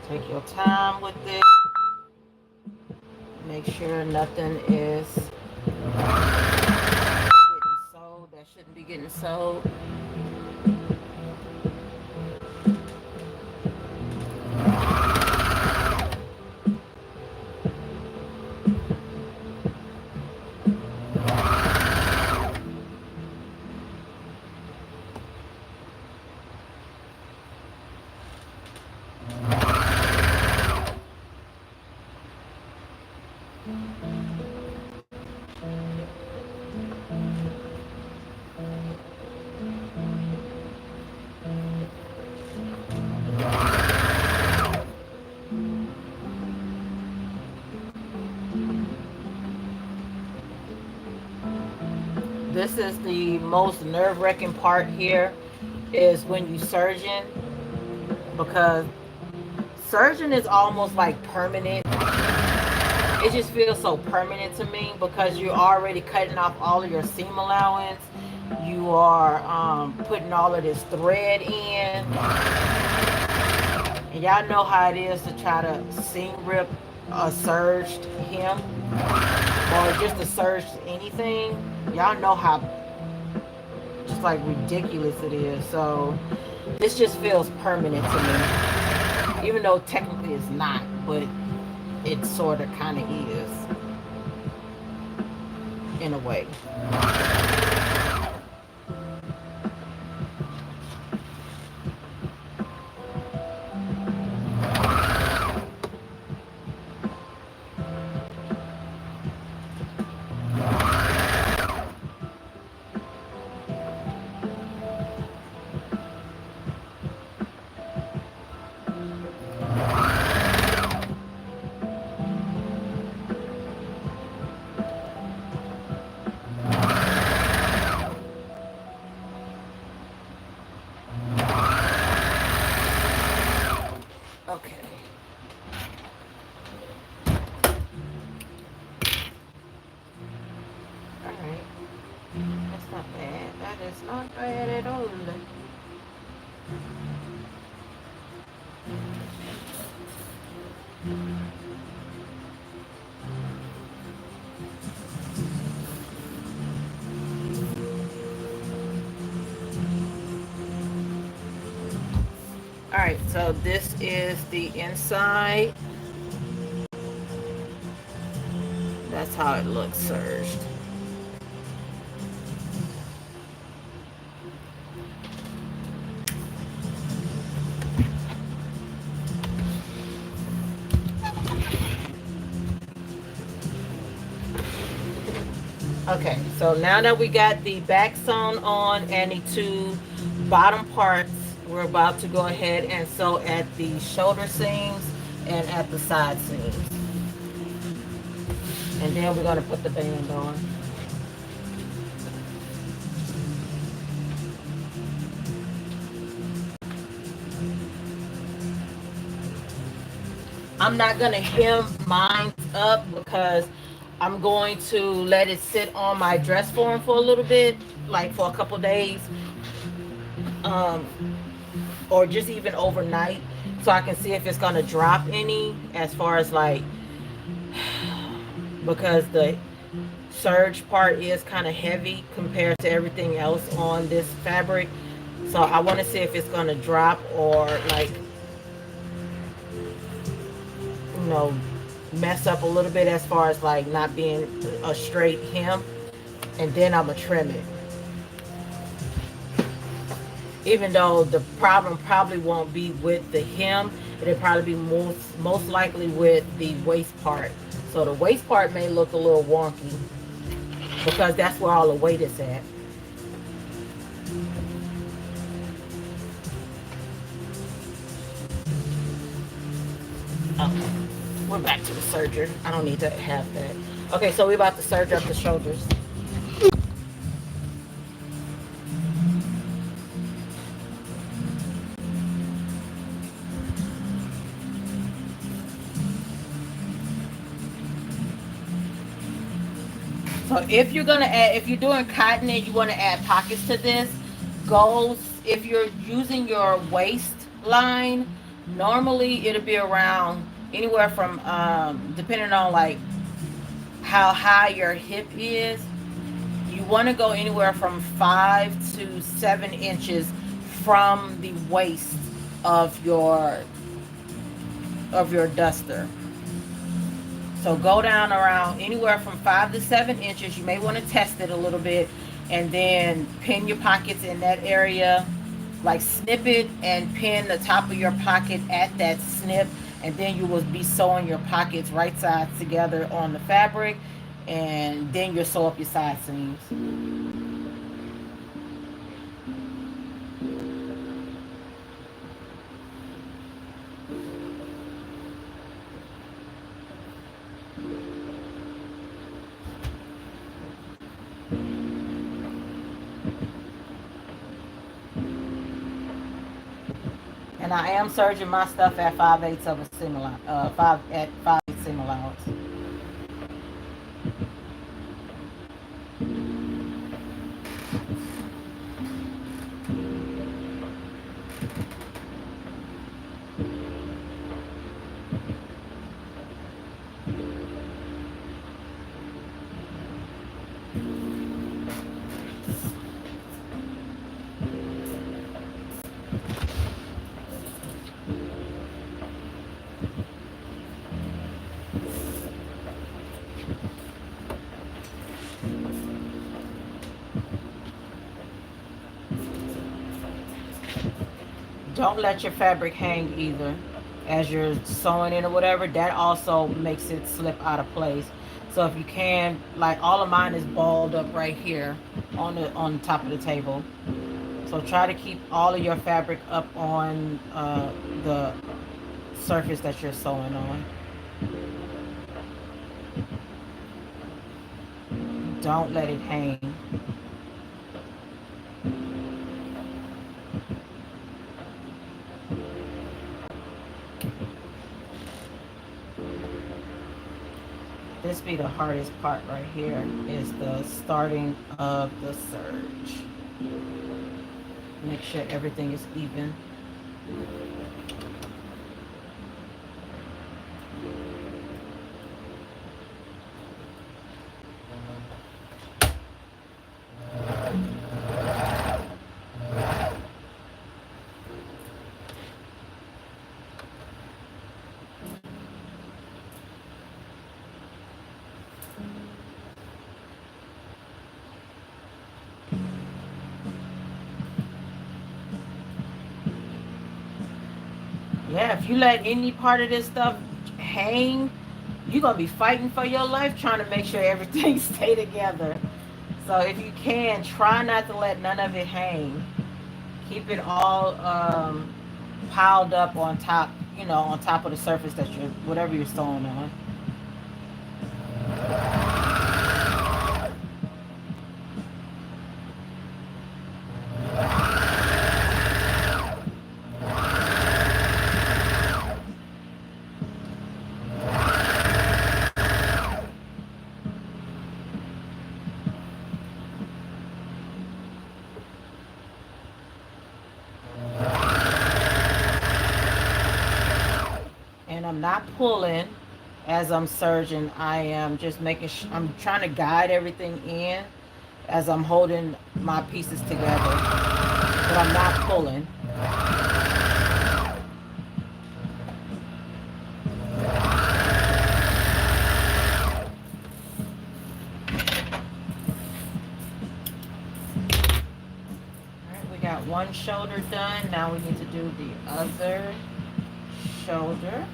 Take your time with this. Make sure nothing is getting sold that shouldn't be getting sold. This is the most nerve-wracking part here, is when you serging, because serging is almost like permanent. It just feels so permanent to me because you're already cutting off all of your seam allowance. You are putting all of this thread in. And y'all know how it is to try to seam rip a serged hem or just a serged anything. Y'all know how just like ridiculous it is. So this just feels permanent to me, even though technically it's not, but it sort of kind of is in a way. Not bad at all. Alright, so this is the inside. That's how it looks serged. Okay, so now that we got the back sewn on and the two bottom parts, we're about to go ahead and sew at the shoulder seams and at the side seams. And then we're going to put the band on. I'm not going to hem mine up because I'm going to let it sit on my dress form for a little bit, like for a couple days, or just even overnight, so I can see if it's going to drop any as far as like, because the serge part is kind of heavy compared to everything else on this fabric. So I want to see if it's going to drop or like you know, mess up a little bit as far as like not being a straight hem, and then I'm gonna trim it. Even though the problem probably won't be with the hem, it'll probably be most likely with the waist part. So the waist part may look a little wonky because that's where all the weight is at. Okay, we're back to the serger. I don't need to have that. Okay, so we're about to serge up the shoulders. So if you're gonna add, if you're doing cotton and you want to add pockets to this, go. If you're using your waistline, normally it'll be around anywhere from, depending on like how high your hip is, you want to go anywhere from 5 to 7 inches from the waist of your duster. So go down around anywhere from 5 to 7 inches. You may want to test it a little bit and then pin your pockets in that area. Like snip it and pin the top of your pocket at that snip, and then you will be sewing your pockets right sides together on the fabric, and then you'll sew up your side seams. And I am serging my stuff at 5/8 of a seam allowance, 5/8 seam allowance. Don't let your fabric hang either as you're sewing it or whatever. That also makes it slip out of place. So if you can, like all of mine is balled up right here on the top of the table. So try to keep all of your fabric up on the surface that you're sewing on. Don't let it hang. This be the hardest part right here, is the starting of the serge. Make sure everything is even. Yeah, if you let any part of this stuff hang, you're going to be fighting for your life trying to make sure everything stay together. So if you can, try not to let none of it hang. Keep it all piled up on top, you know, on top of the surface that you're, whatever you're sewing on. I'm not pulling as I'm serging. I am just making sure, I'm trying to guide everything in as I'm holding my pieces together, but I'm not pulling. got one shoulder done. Now we need to do the other shoulder.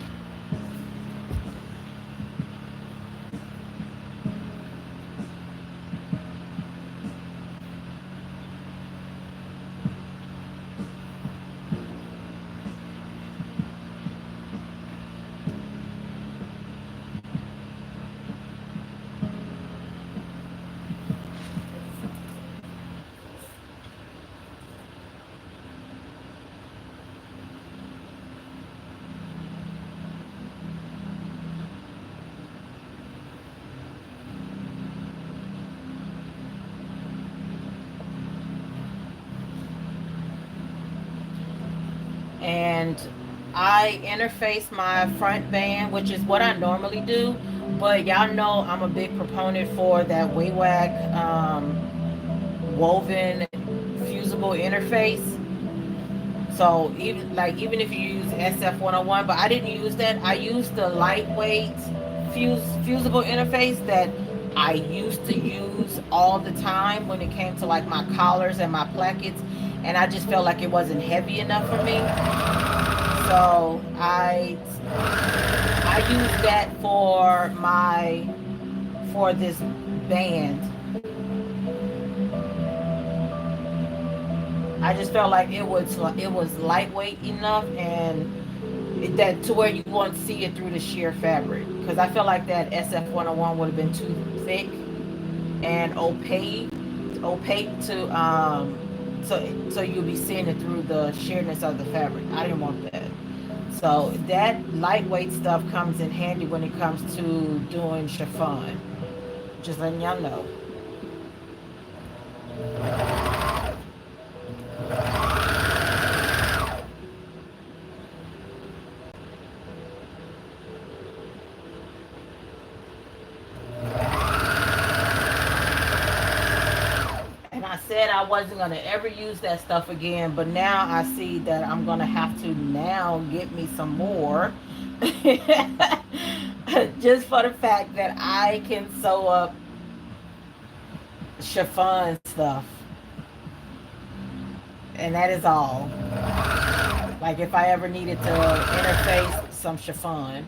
And I interface my front band, which is what I normally do. But y'all know I'm a big proponent for that WAWAC woven fusible interface. So even if you use SF101, but I didn't use that. I used the lightweight fusible interface that I used to use all the time when it came to like my collars and my plackets, and I just felt like it wasn't heavy enough for me. So I use that for this band. I just felt like it was lightweight enough and that to where you won't see it through the sheer fabric, because I feel like that SF101 would have been too thick and opaque to so you'll be seeing it through the sheerness of the fabric. I didn't want that. So that lightweight stuff comes in handy when it comes to doing chiffon. Just letting y'all know. Said I wasn't going to ever use that stuff again, but now I see that I'm going to have to now get me some more just for the fact that I can sew up chiffon stuff, and that is all. Like if I ever needed to interface some chiffon.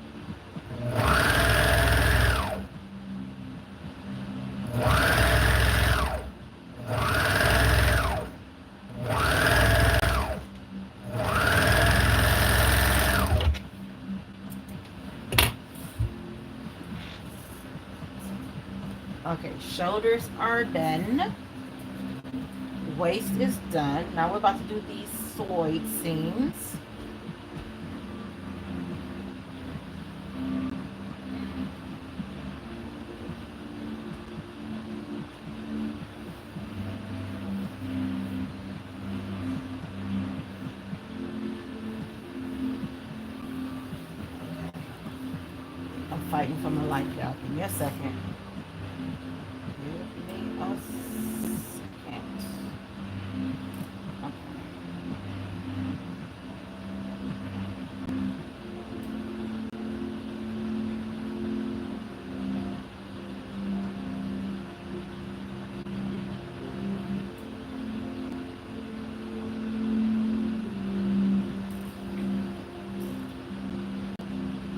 Okay, shoulders are done. Waist is done. Now we're about to do these sloyd seams. I'm fighting for my life, y'all. Give me a second.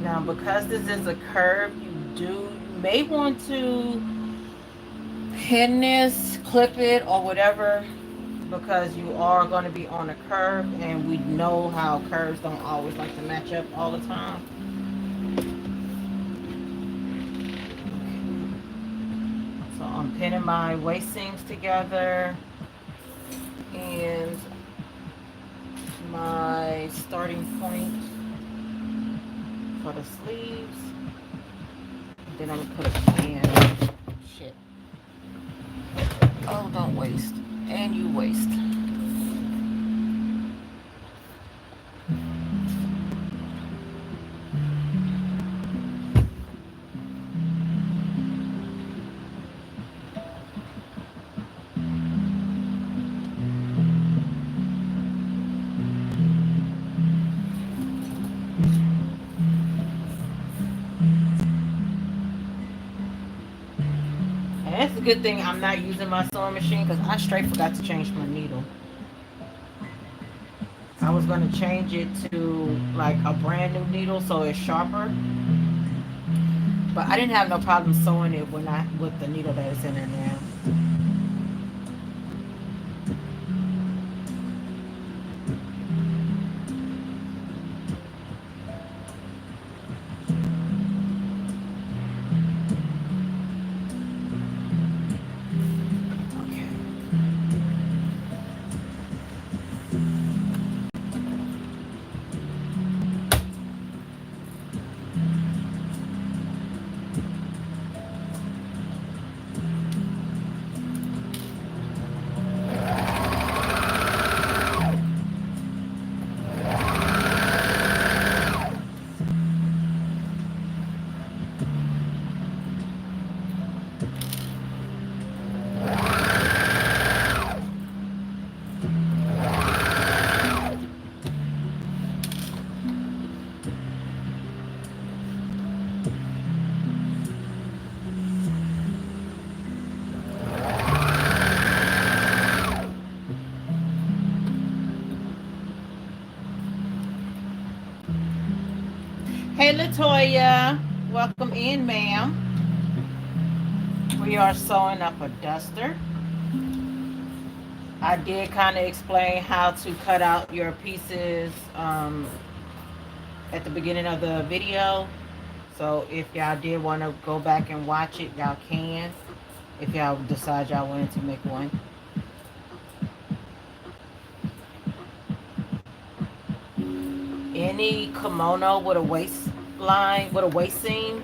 Now, because this is a curve, you may want to pin this, clip it, or whatever, because you are going to be on a curve, and we know how curves don't always like to match up all the time. So I'm pinning my waist seams together and my starting point for the sleeves. Then I'm gonna put a pin. Shit. Oh, don't waste. And you waste. That's a good thing I'm not using my sewing machine, because I straight forgot to change my needle. I was going to change it to like a brand new needle so it's sharper, but I didn't have no problem sewing it when I with the needle that is in there now. Hey Latoya, welcome in, ma'am. We are sewing up a duster. I did kind of explain how to cut out your pieces at the beginning of the video. So if y'all did want to go back and watch it, y'all can. If y'all decide y'all wanted to make one. Any kimono with a waistline, with a waist seam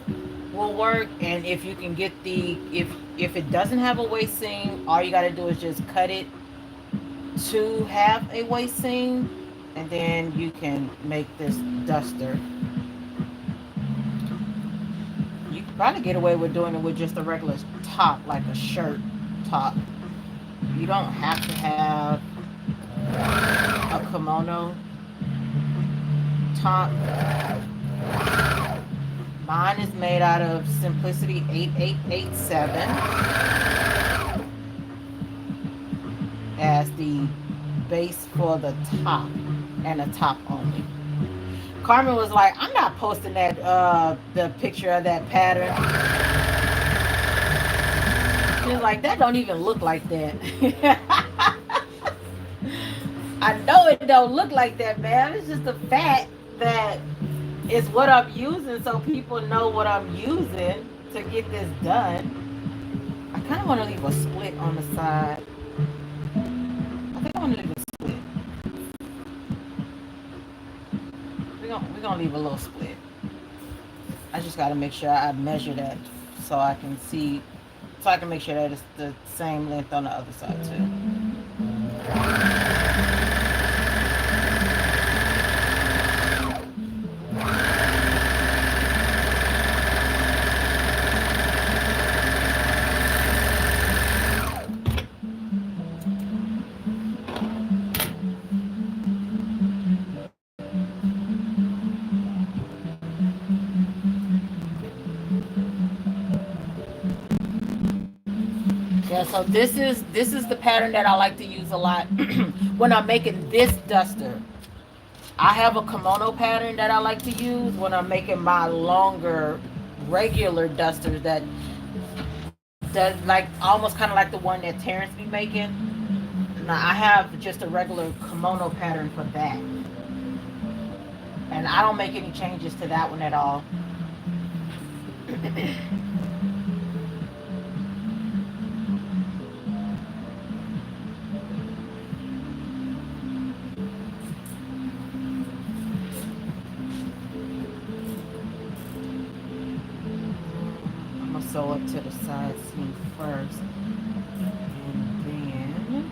will work. And if you can get the, if it doesn't have a waist seam, all you got to do is just cut it to have a waist seam, and then you can make this duster. You can probably get away with doing it with just a regular top, like a shirt top. You don't have to have a kimono top. Mine is made out of Simplicity 8887 as the base for the top, and the top only. Carmen was like, I'm not posting that the picture of that pattern. She was like, that don't even look like that. I know it don't look like that, man. It's just the fact that it's what I'm using, so people know what I'm using to get this done. I kind of want to leave a split on the side. I think I want to leave a split. We're gonna leave a little split. I just got to make sure I measure that so I can see, so I can make sure that it's the same length on the other side too. Yeah, so this is the pattern that I like to use a lot when I'm making this duster. I have a kimono pattern that I like to use when I'm making my longer regular dusters that does like almost kind of like the one that Terrence be making. Now I have just a regular kimono pattern for that, and I don't make any changes to that one at all. Sew up to the side seam first, and then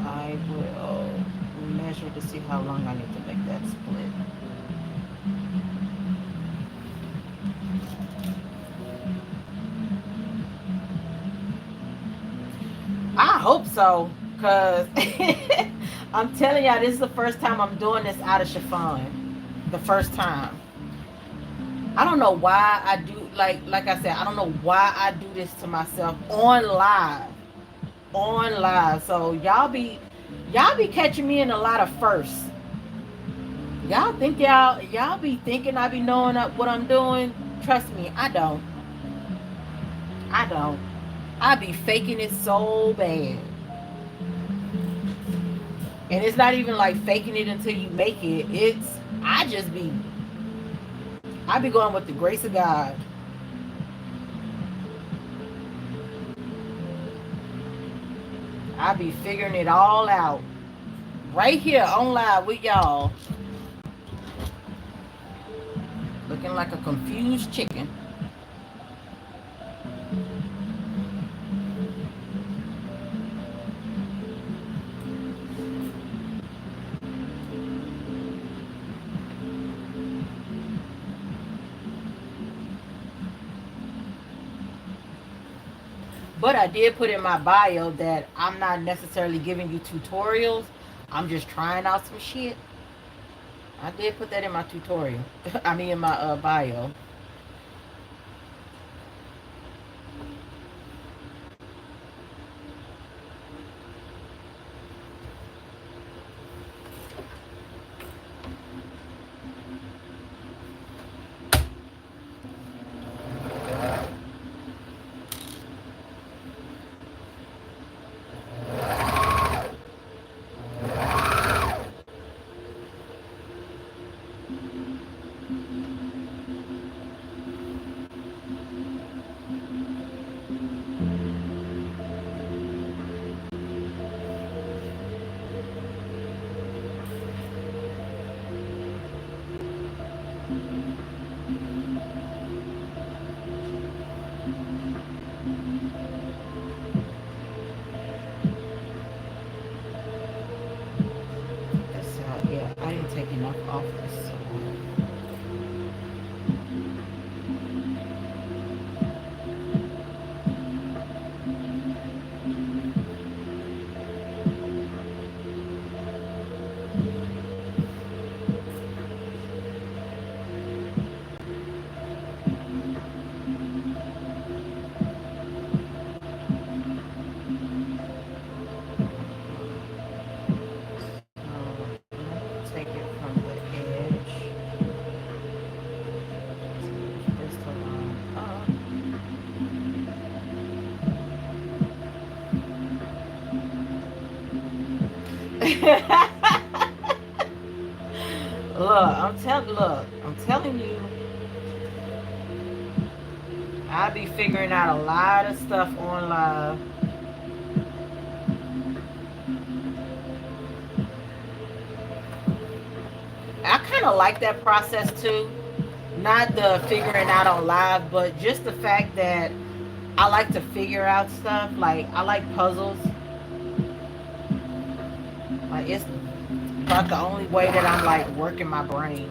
I will measure to see how long I need to make that split. I hope so, because I'm telling y'all, this is the first time I'm doing this out of chiffon. The first time. I don't know why I do, like I said, I don't know why I do this to myself on live. So y'all be catching me in a lot of firsts. Y'all think y'all be thinking I be knowing what I'm doing. Trust me, I don't. I don't. I be faking it so bad. And it's not even like faking it until you make it. It's I be going with the grace of God. I be figuring it all out. Right here on live with y'all. Looking like a confused chicken. But I did put in my bio that I'm not necessarily giving you tutorials. I'm just trying out some shit. I did put that in my tutorial. I mean in my bio. Yeah, I didn't take enough off this. Take it from the edge. Just to line up. Look, I'm telling you, I be figuring out a lot of stuff on live. I kind of like that process too. Not the figuring out on live, but just the fact that I like to figure out stuff. Like, I like puzzles. Like, it's about the only way that I'm like working my brain.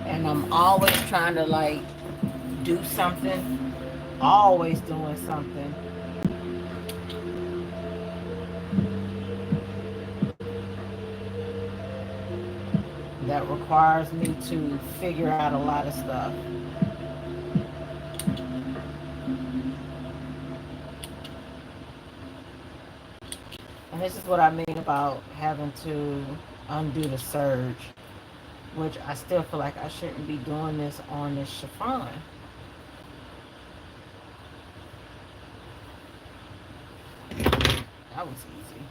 And I'm always trying to like do something. Always doing something. That requires me to figure out a lot of stuff. And this is what I mean about having to undo the surge, which I still feel like I shouldn't be doing this on this chiffon. That was easy.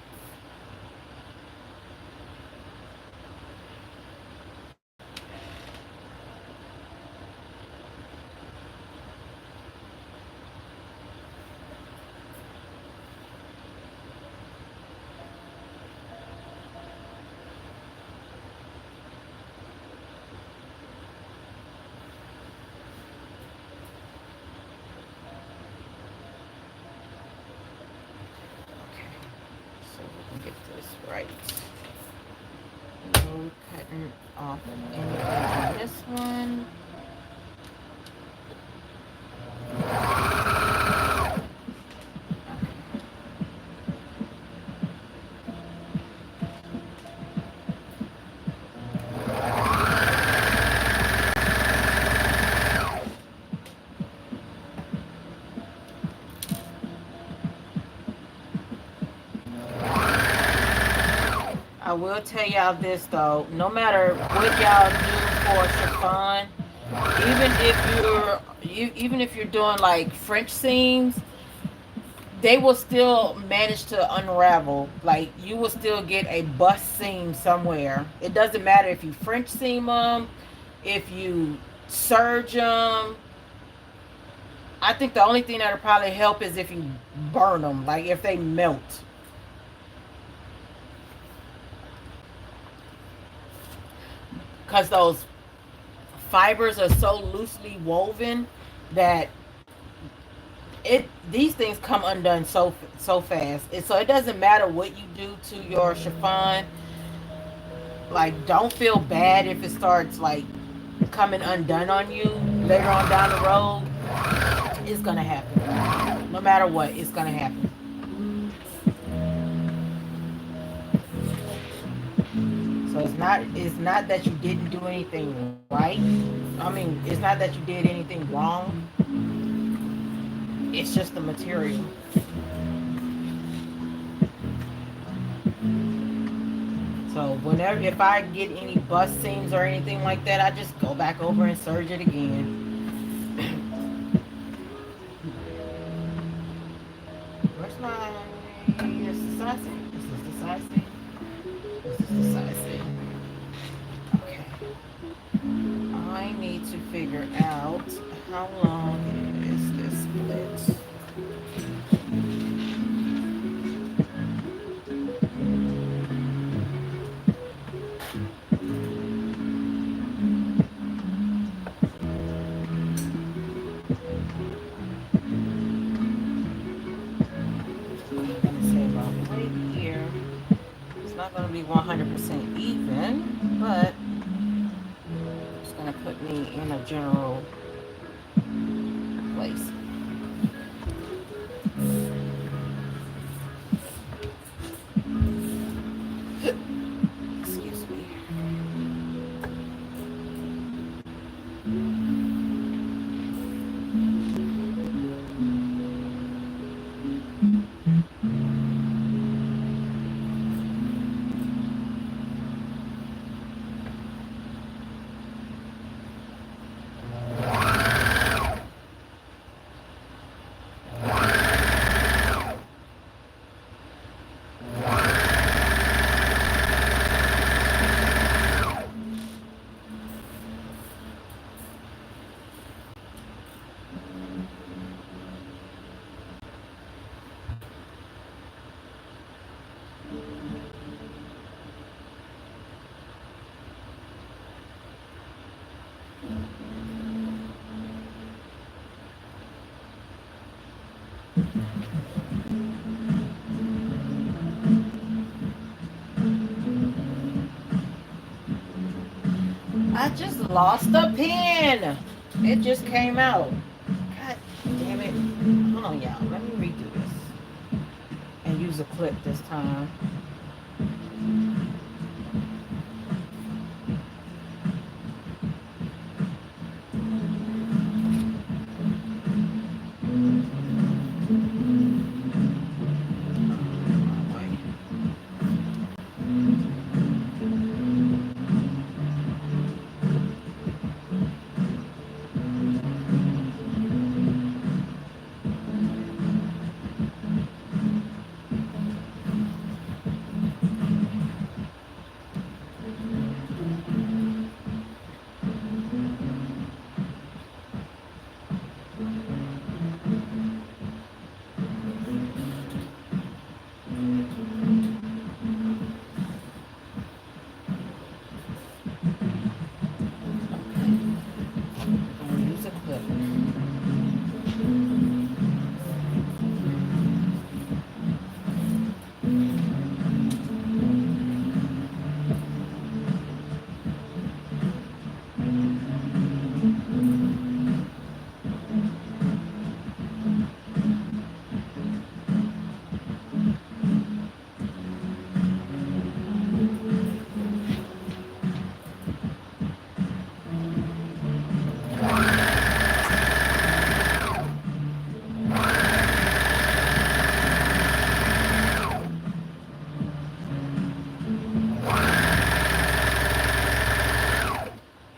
Right. No cutting off anything on this one. will tell y'all this though. No matter what y'all do for chiffon, even if you're doing like French seams, they will still manage to unravel. Like you will still get a bust seam somewhere. It doesn't matter if you French seam them, if you serge them. I think the only thing that'll probably help is if you burn them, like if they melt. Because those fibers are so loosely woven that these things come undone so fast. So it doesn't matter what you do to your chiffon. Like, don't feel bad if it starts like coming undone on you later on down the road. It's gonna happen. No matter what, it's gonna happen. So it's not that you didn't do anything right. I mean, it's not that you did anything wrong. It's just the material. So whenever, if I get any bust seams or anything like that, I just go back over and serge it again. Where's my, this is the side seam. This is the side seam. This is the side seam. Okay. I need to figure out how long is this split. Not going to be 100% even, but it's going to put me in a general place. Excuse me. I just lost a pen. It just came out. God damn it. Hold on, y'all. Let me redo this. And use a clip this time.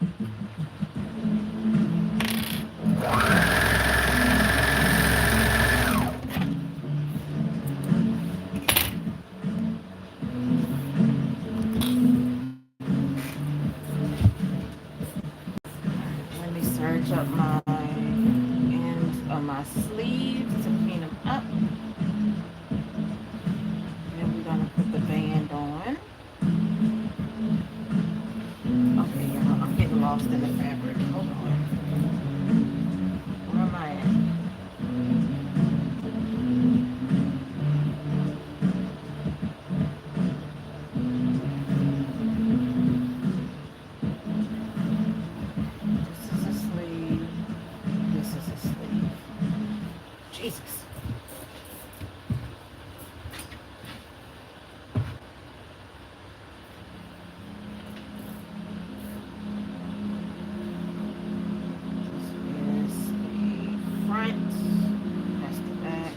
Let me serge up my ends of my sleeves to clean them up. Then we're gonna put the band on. Okay, y'all, I'm getting lost in the fabric. Hold on. Where am I at? This is a sleeve. This is a sleeve. Jesus. This is the front. That's the back.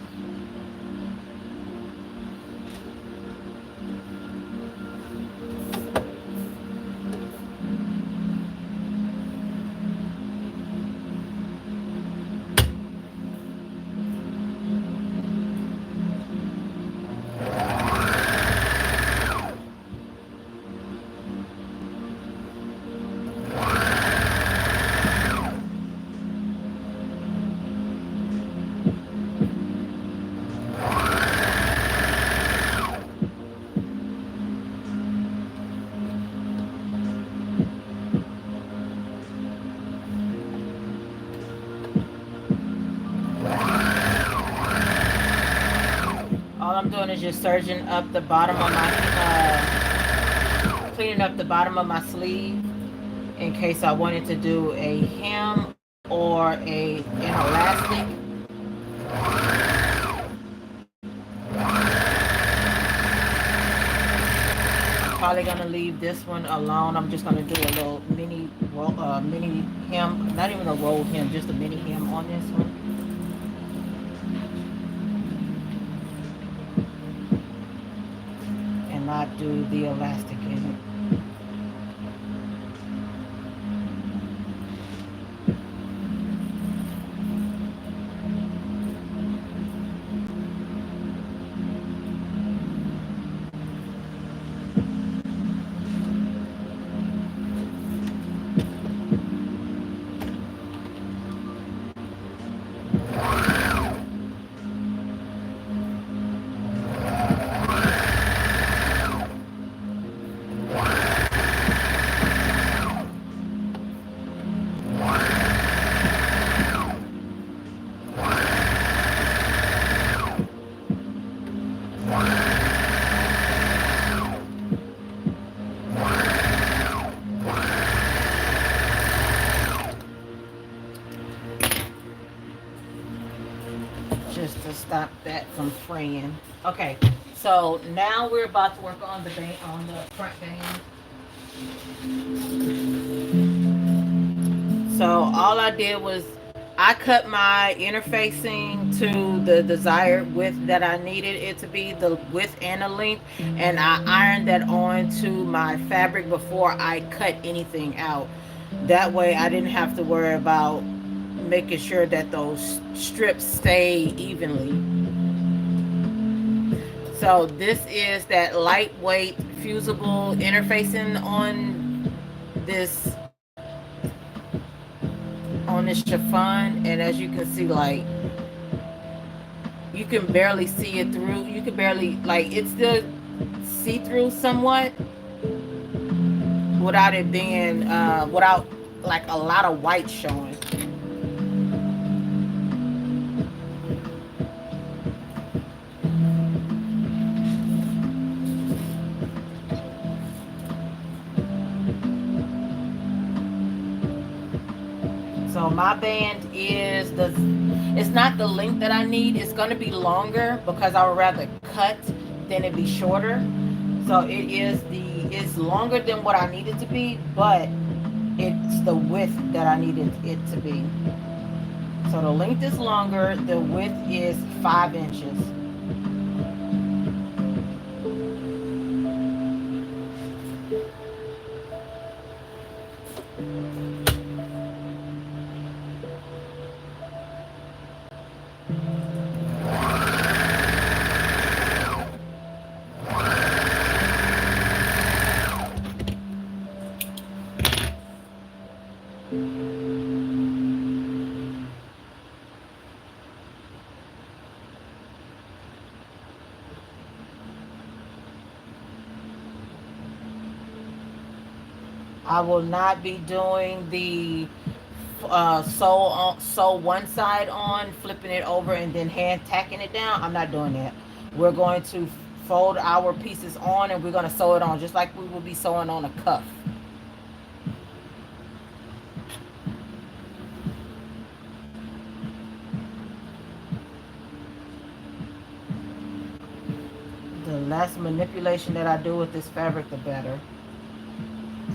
All I'm doing is just serging up the bottom of my, cleaning up the bottom of my sleeve in case I wanted to do a hem or an elastic. Probably gonna leave this one alone. I'm just gonna do a little mini hem, not even a rolled hem, just a mini hem on this one. Not do the elastic in it. Just to stop that from fraying. Okay, so now we're about to work on the band, on the front band. So all I did was I cut my interfacing to the desired width that I needed it to be, the width and the length, and I ironed that onto my fabric before I cut anything out. That way I didn't have to worry about making sure that those strips stay evenly. So this is that lightweight fusible interfacing on this chiffon, and as you can see, like, you can barely see it through. You can barely, like, it's still see-through somewhat without it being without like a lot of white showing. So my band is it's not the length that I need. It's going to be longer because I would rather cut than it be shorter. So it's longer than what I need it to be, but it's the width that I needed it to be. So the length is longer, the width is 5 inches. I will not be doing the sew one side on, flipping it over, and then hand tacking it down. I'm not doing that. We're going to fold our pieces on, and we're going to sew it on just like we would be sewing on a cuff. The less manipulation that I do with this fabric, the better.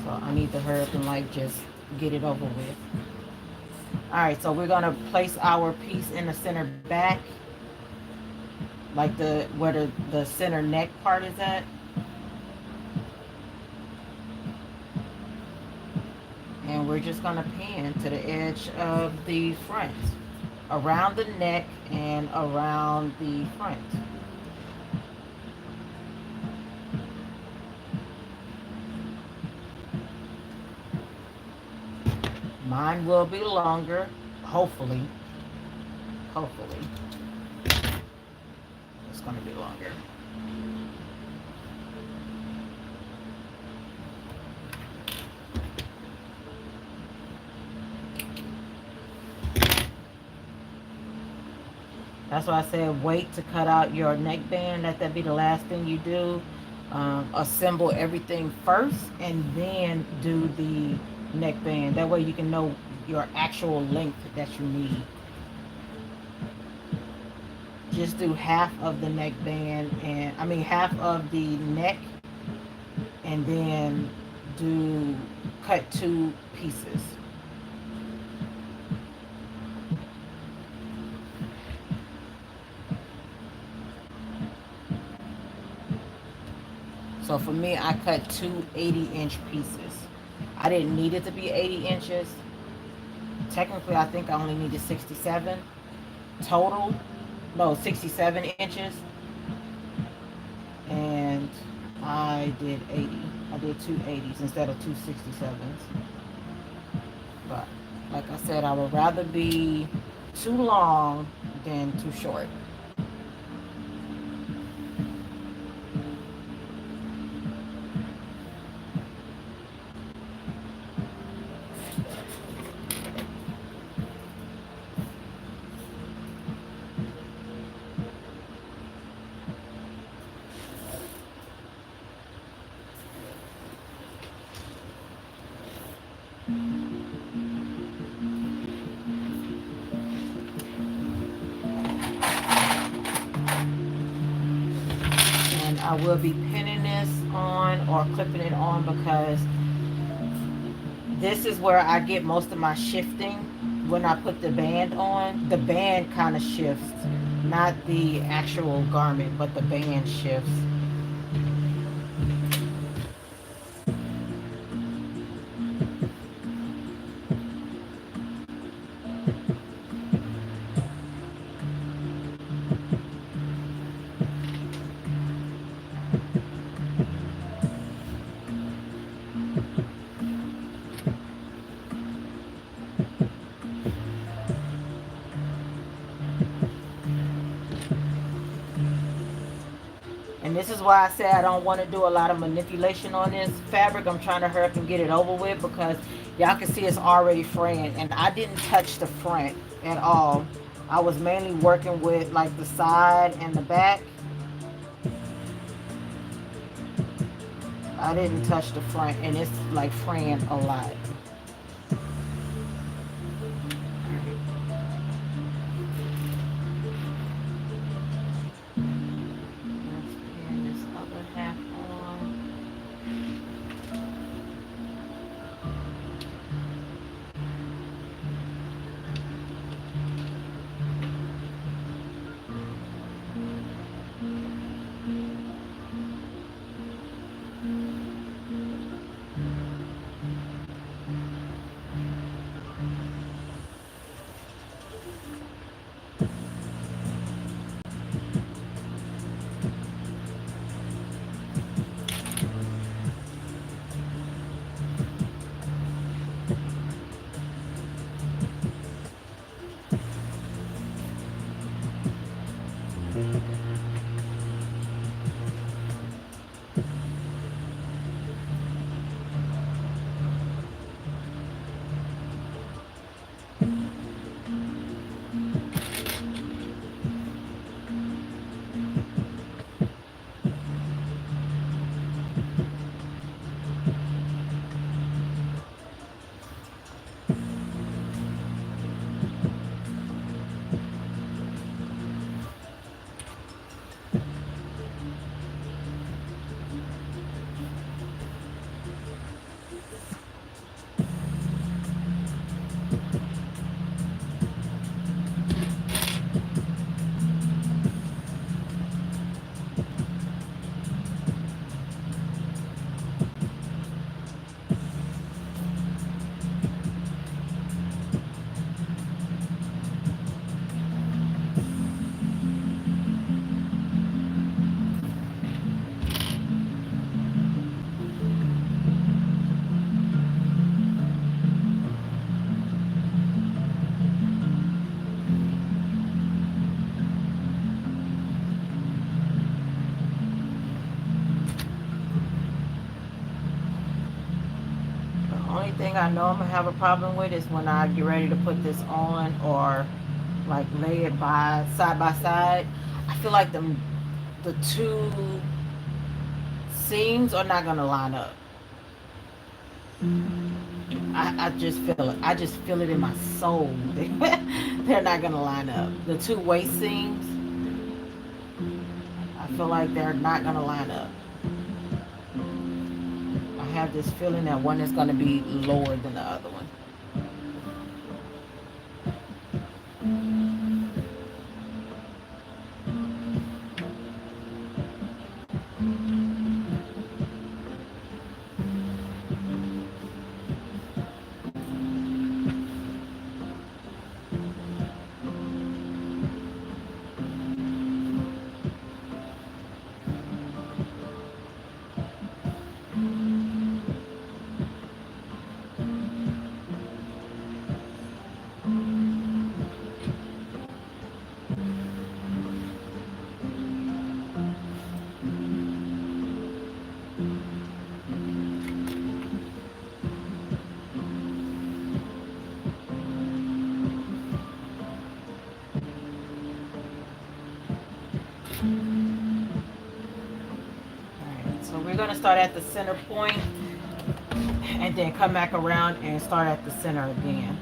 So I need to hurry up and like just get it over with. Alright, so we're going to place our piece in the center back, like where the center neck part is at. And we're just going to pin to the edge of the front, around the neck and around the front. Mine will be longer, hopefully. Hopefully. It's going to be longer. That's why I said wait to cut out your neckband. Let that be the last thing you do. Assemble everything first and then do the neckband. That way you can know your actual length that you need. Just do half of the neckband, and I mean half of the neck, and then cut 2 pieces. So for me, I cut 2 80-inch pieces. I didn't need it to be 80 inches. Technically, I think I only needed 67 total. No, 67 inches. And I did 80. I did 2 80s instead of 2 67s. But like I said, I would rather be too long than too short. I will be pinning this on or clipping it on because this is where I get most of my shifting when I put the band on. The band kind of shifts, not the actual garment, but the band shifts. And this is why I say I don't want to do a lot of manipulation on this fabric. I'm trying to hurry up and get it over with because y'all can see it's already fraying. And I didn't touch the front at all. I was mainly working with like the side and the back. I didn't touch the front and it's like fraying a lot. Only thing I know I'm gonna have a problem with is when I get ready to put this on, or like lay it by side. I feel like the two seams are not gonna line up. I just feel it. I just feel it in my soul. They're not gonna line up. The two waist seams, I feel like they're not gonna line up. I have this feeling that one is gonna be lower than the other one. So we're going to start at the center point and then come back around and start at the center again.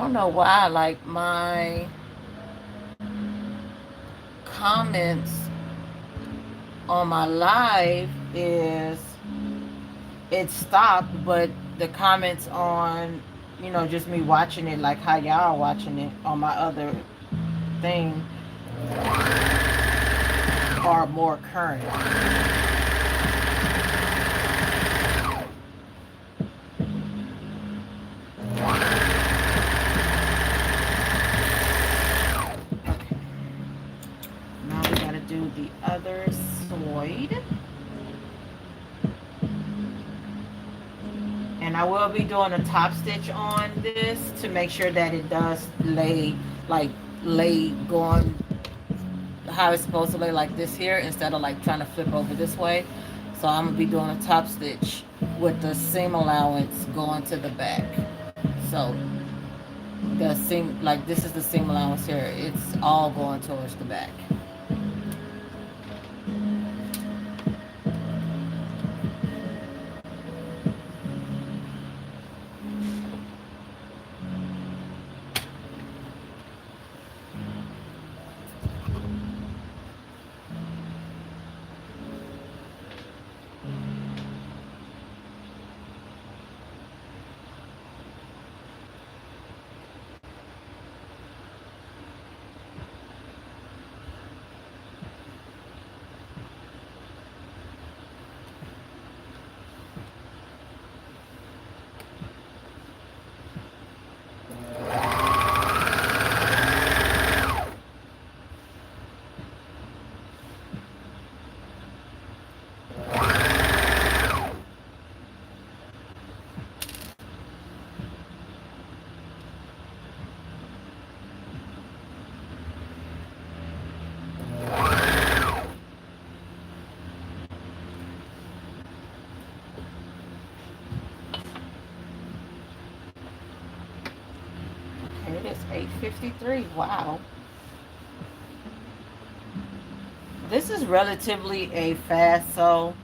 don't know why, like my comments on my live is it stopped, but the comments on, just me watching it, like how y'all watching it on my other thing, are more current. Okay. Now we gotta do the other side. And I will be doing a top stitch on this to make sure that it does lay, like lay going how it's supposed to lay, like this here, instead of like trying to flip over this way. So I'm gonna be doing a top stitch with the seam allowance going to the back. So the seam, like this is the seam allowance here, it's all going towards the back. It is 8:53. Wow. This is relatively a fast sew.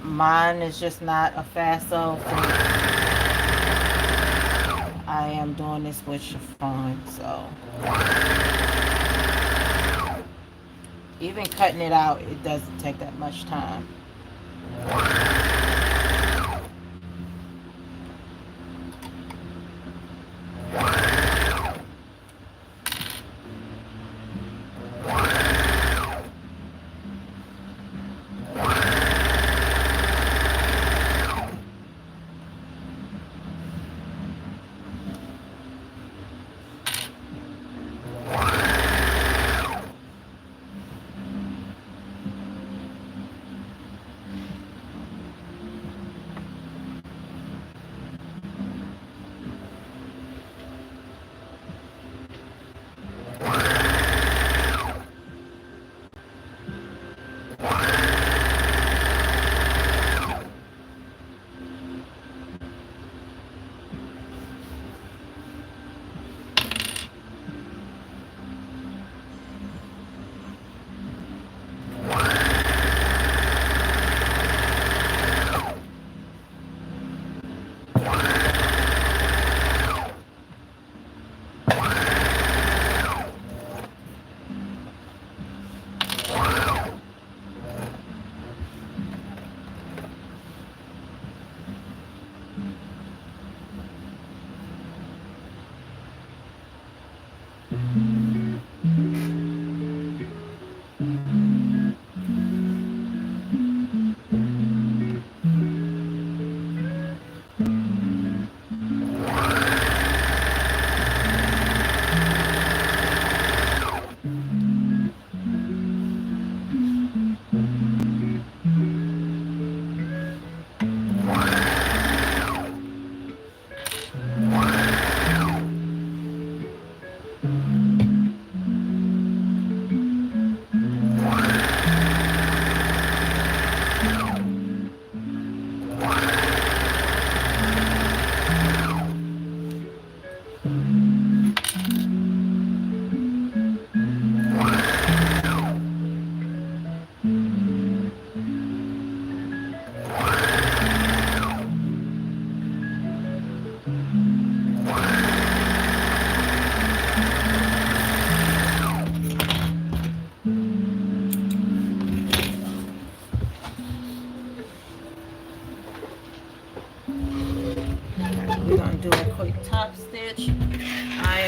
Mine is just not a fast sew. I am doing this with chiffon, so even cutting it out, it doesn't take that much time.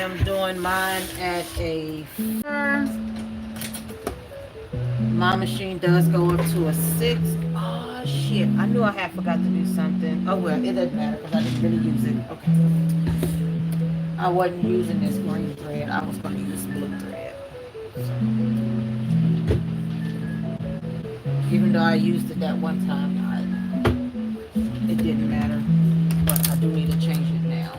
am doing mine at a 4. My machine does go up to a 6. Oh shit, I knew I had forgot to do something. Oh well, it doesn't matter because I didn't really use it. Okay. I wasn't using this green thread. I was going to use blue thread. So, even though I used it that one time, it didn't matter. But I do need to change it now.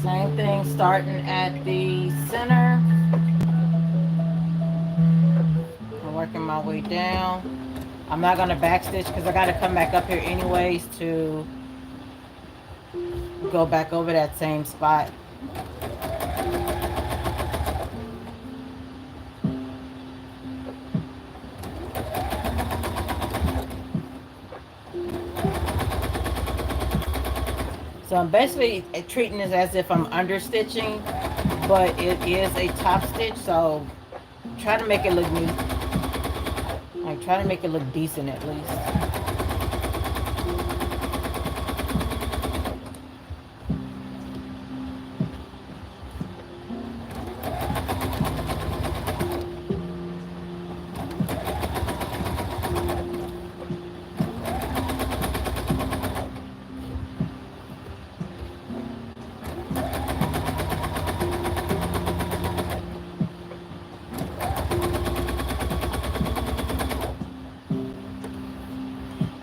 Same thing, starting at the center. I'm working my way down. I'm not going to backstitch because I got to come back up here anyways to go back over that same spot. So I'm basically treating this as if I'm understitching, but it is a top stitch, so try to make it look neat. Like, try to make it look decent at least.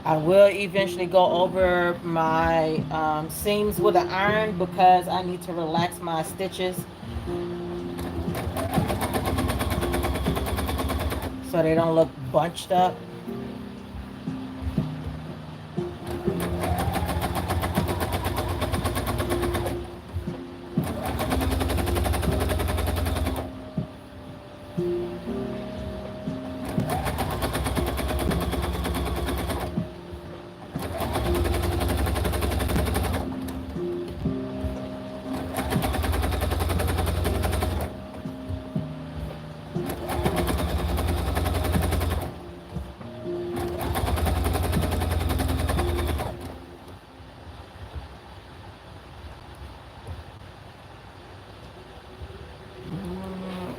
I will eventually go over my seams with an iron because I need to relax my stitches so they don't look bunched up.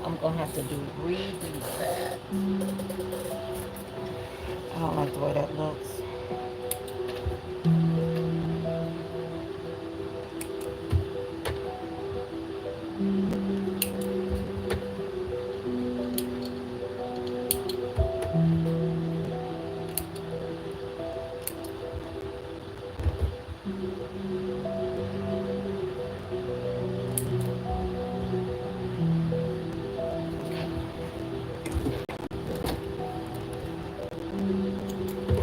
I'm gonna have to redo that. I don't like the way that looks.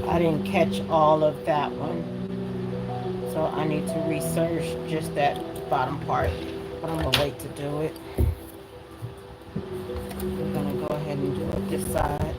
I didn't catch all of that one, so I need to research just that bottom part, but I'm gonna wait to do it. We're gonna go ahead and do it this side.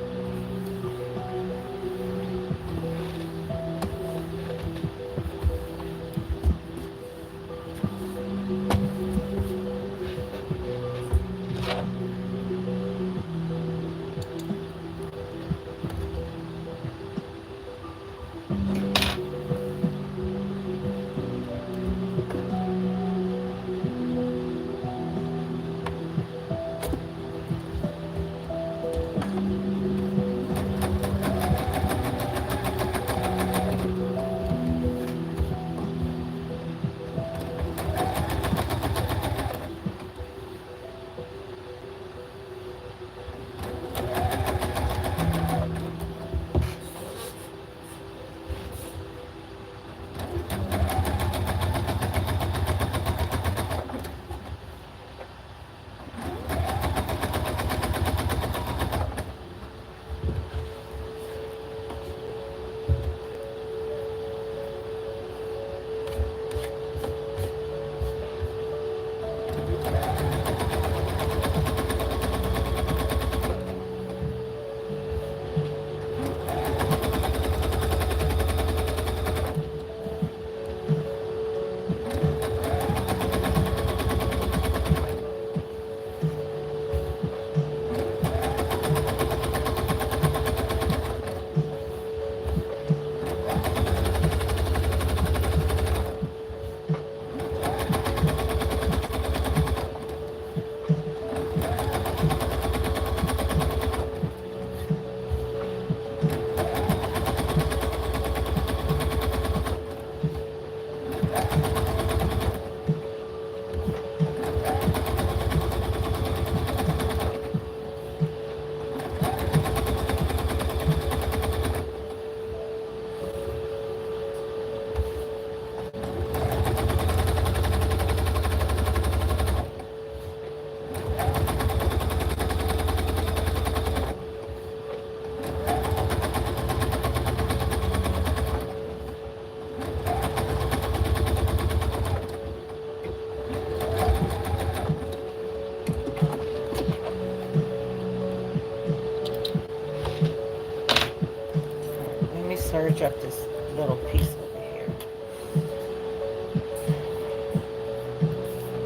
Serge up this little piece over here.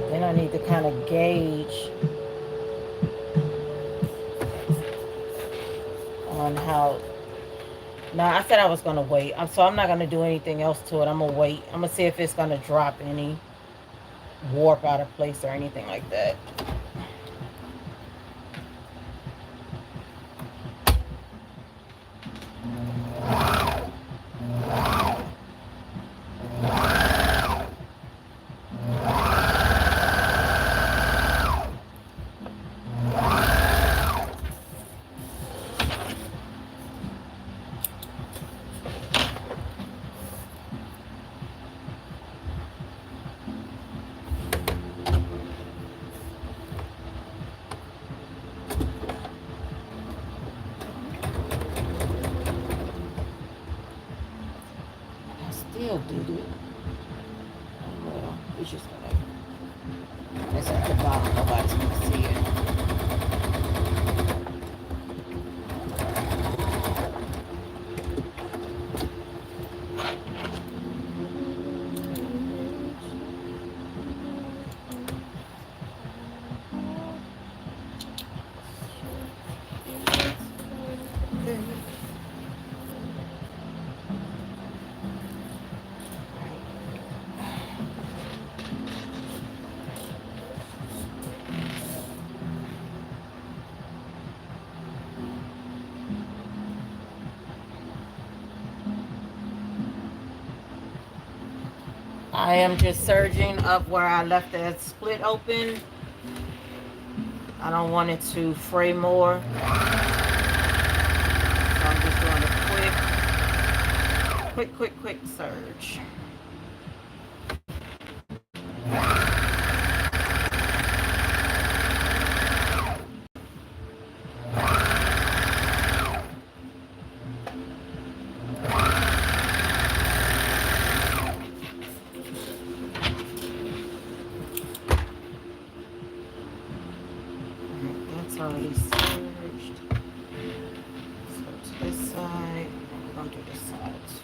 Then I need to kind of gauge on how. Now I said I was gonna wait, so I'm not gonna do anything else to it. I'm gonna wait. I'm gonna see if it's gonna drop any warp out of place or anything like that. Still did it. Well, it's just gonna. It's at the bottom. Nobody's gonna see it. I am just serging up where I left that split open. I don't want it to fray more. So I'm just doing a quick serge. do this side too.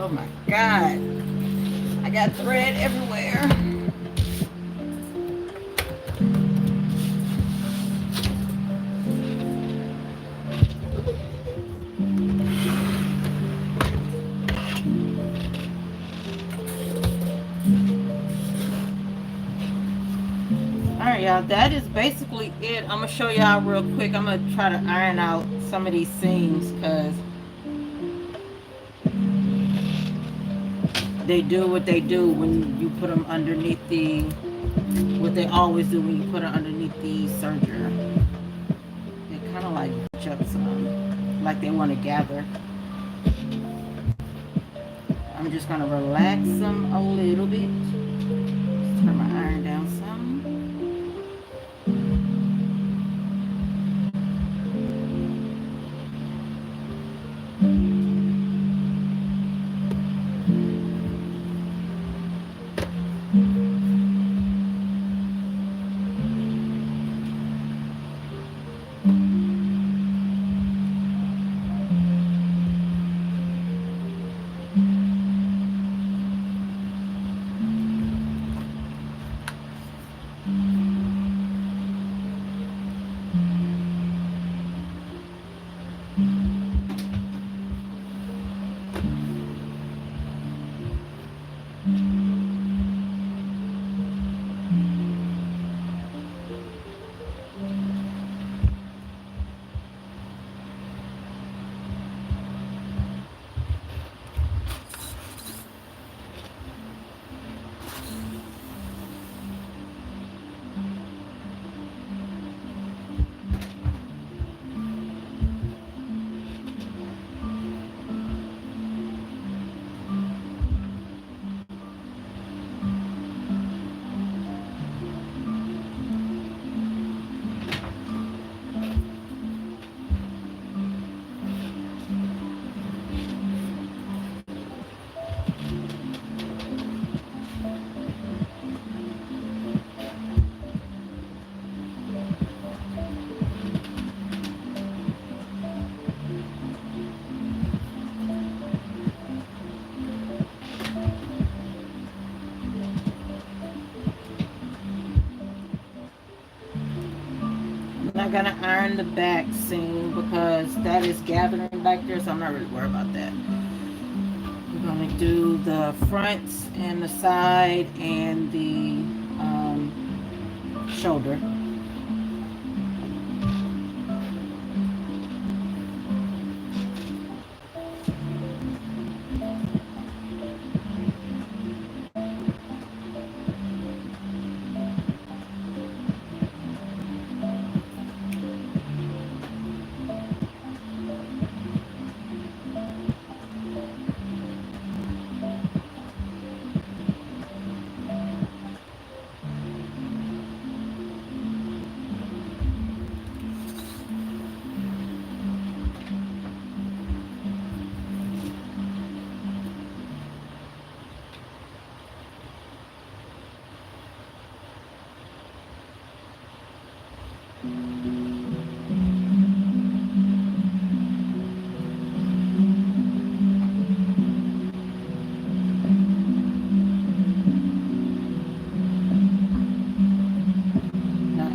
Oh my God. I got thread everywhere. Alright, y'all, that is basically it. I'm gonna show y'all real quick. I'm gonna try to iron out some of these seams because they do what they do when you put them underneath the, what they always do when you put it underneath the serger. They kind of like jump some, like they want to gather. I'm just gonna relax them a little bit. Just turn my iron down some. I'm not gonna iron the back seam because that is gathering back there, so I'm not really worried about that. We're gonna do the fronts and the side and the shoulder.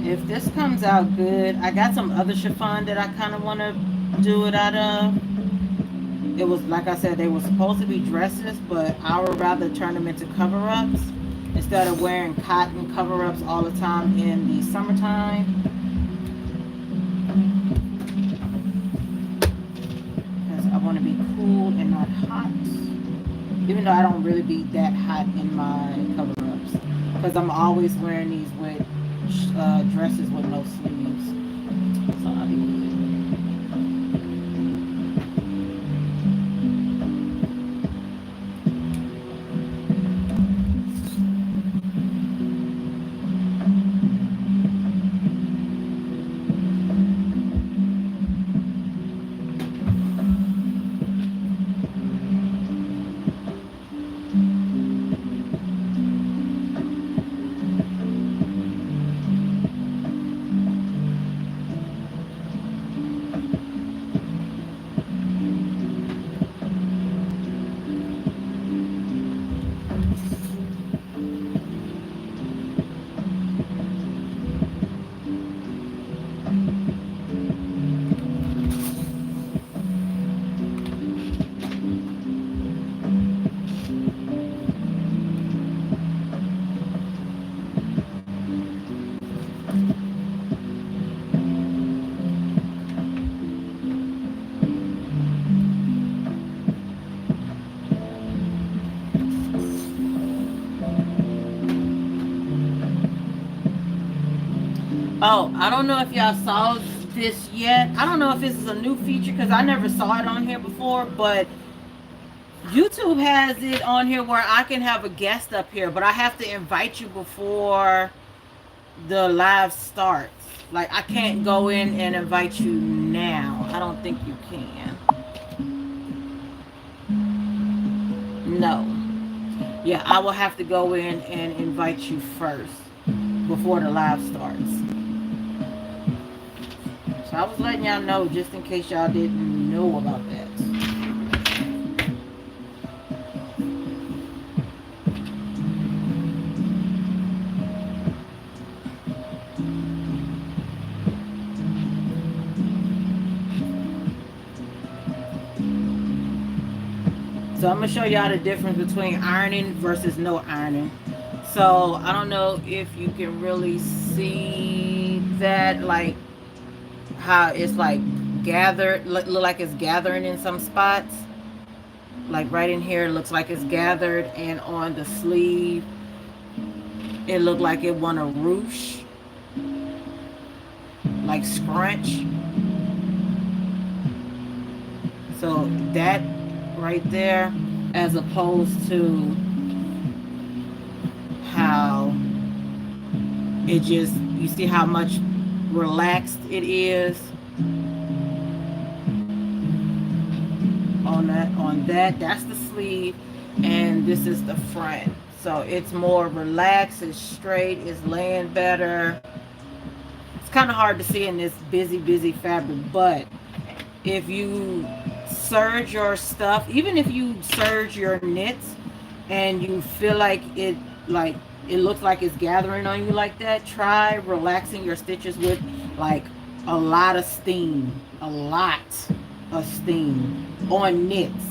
If this comes turns out good. I got some other chiffon that I kind of want to do it out of. It was, like I said, they were supposed to be dresses, but I would rather turn them into cover-ups instead of wearing cotton cover-ups all the time in the summertime. Because I want to be cool and not hot. Even though I don't really be that hot in my cover-ups. Because I'm always wearing these with dresses with no sleeves. So I'll be good. Oh, I don't know if y'all saw this yet. I don't know if this is a new feature because I never saw it on here before, but YouTube has it on here where I can have a guest up here, but I have to invite you before the live starts. Like, I can't go in and invite you now. I don't think you can. No. Yeah, I will have to go in and invite you first before the live starts. So I was letting y'all know just in case y'all didn't know about that. So I'm going to show y'all the difference between ironing versus no ironing. So I don't know if you can really see that, like how it's like gathered, look like it's gathering in some spots. Like right in here, it looks like it's gathered, and on the sleeve, it looked like it want to ruche, like scrunch. So that right there, as opposed to how it just, you see how much relaxed it is on that. That's the sleeve, and this is the front. So it's more relaxed, it's straight, it's laying better. It's kind of hard to see in this busy fabric, but if you serge your stuff, even if you serge your knits and you feel like it looks like it's gathering on you like that, try relaxing your stitches with like a lot of steam on knits.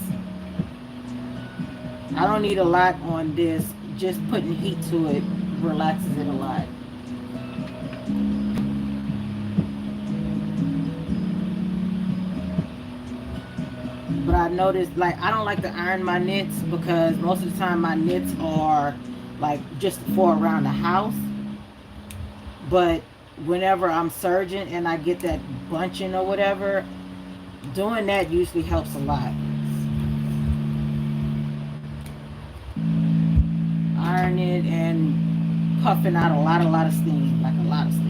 I don't need a lot on this. Just putting heat to it relaxes it a lot. But I noticed, like, I don't like to iron my knits because most of the time my knits are like just for around the house. But whenever I'm serging and I get that bunching or whatever, doing that usually helps a lot. Iron it and puffing out a lot of steam, like a lot of steam.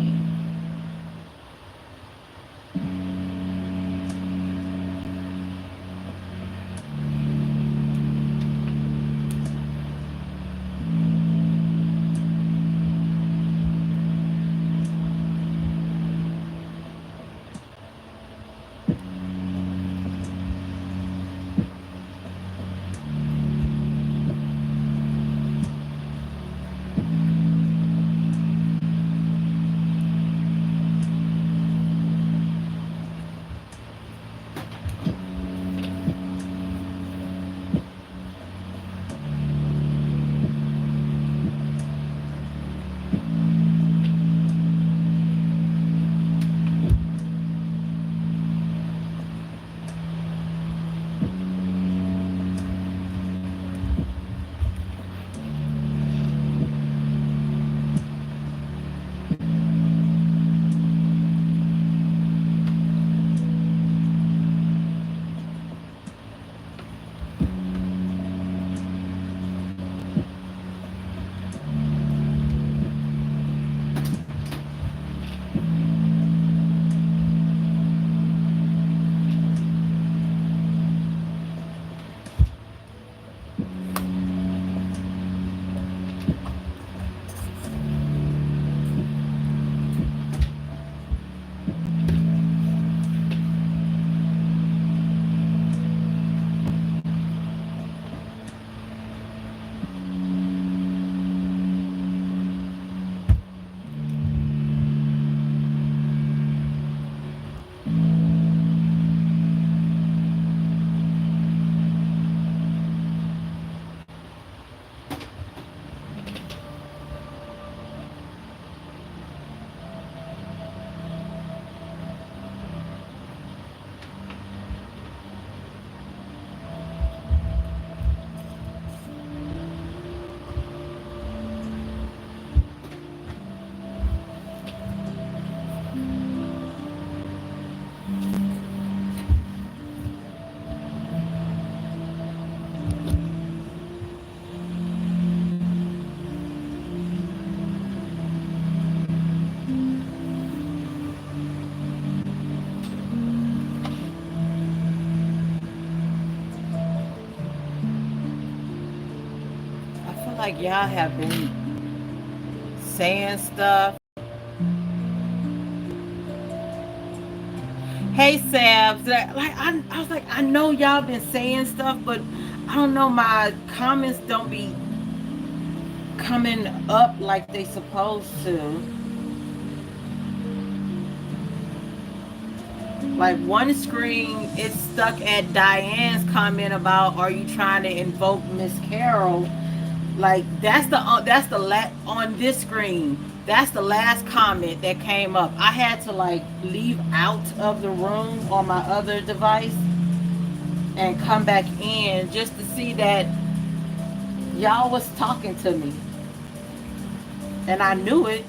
like y'all have been saying stuff. Hey Sabs, I was like, I know y'all been saying stuff, but I don't know, my comments don't be coming up like they supposed to. Like one screen, it's stuck at Diane's comment about, "Are you trying to invoke Miss Carol?" Like that's the on this screen. That's the last comment that came up. I had to like leave out of the room on my other device and come back in just to see that y'all was talking to me, and I knew it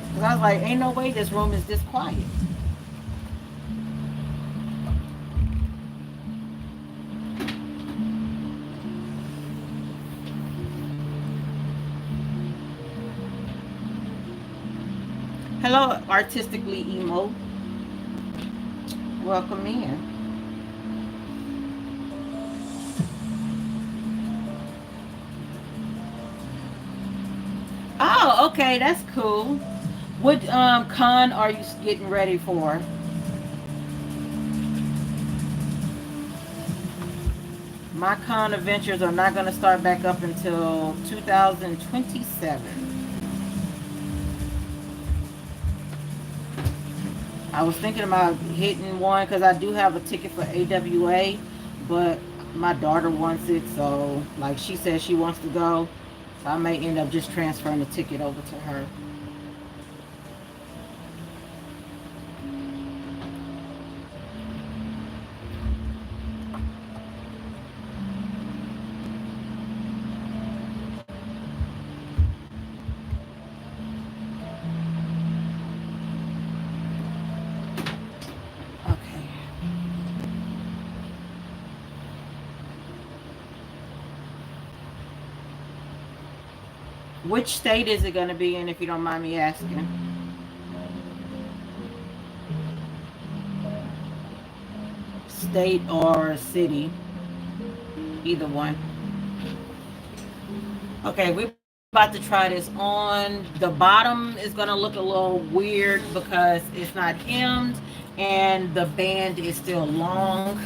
because I was like, "Ain't no way this room is this quiet." Hello, artistically emo. Welcome in. Oh, okay, that's cool. What con are you getting ready for? My con adventures are not going to start back up until 2027. I was thinking about hitting one because I do have a ticket for AWA, but my daughter wants it, so like she says she wants to go, so I may end up just transferring the ticket over to her. Okay. Which state is it going to be in, if you don't mind me asking? State or city? Either one. Okay, we're about to try this on. The bottom is going to look a little weird because it's not hemmed and the band is still long.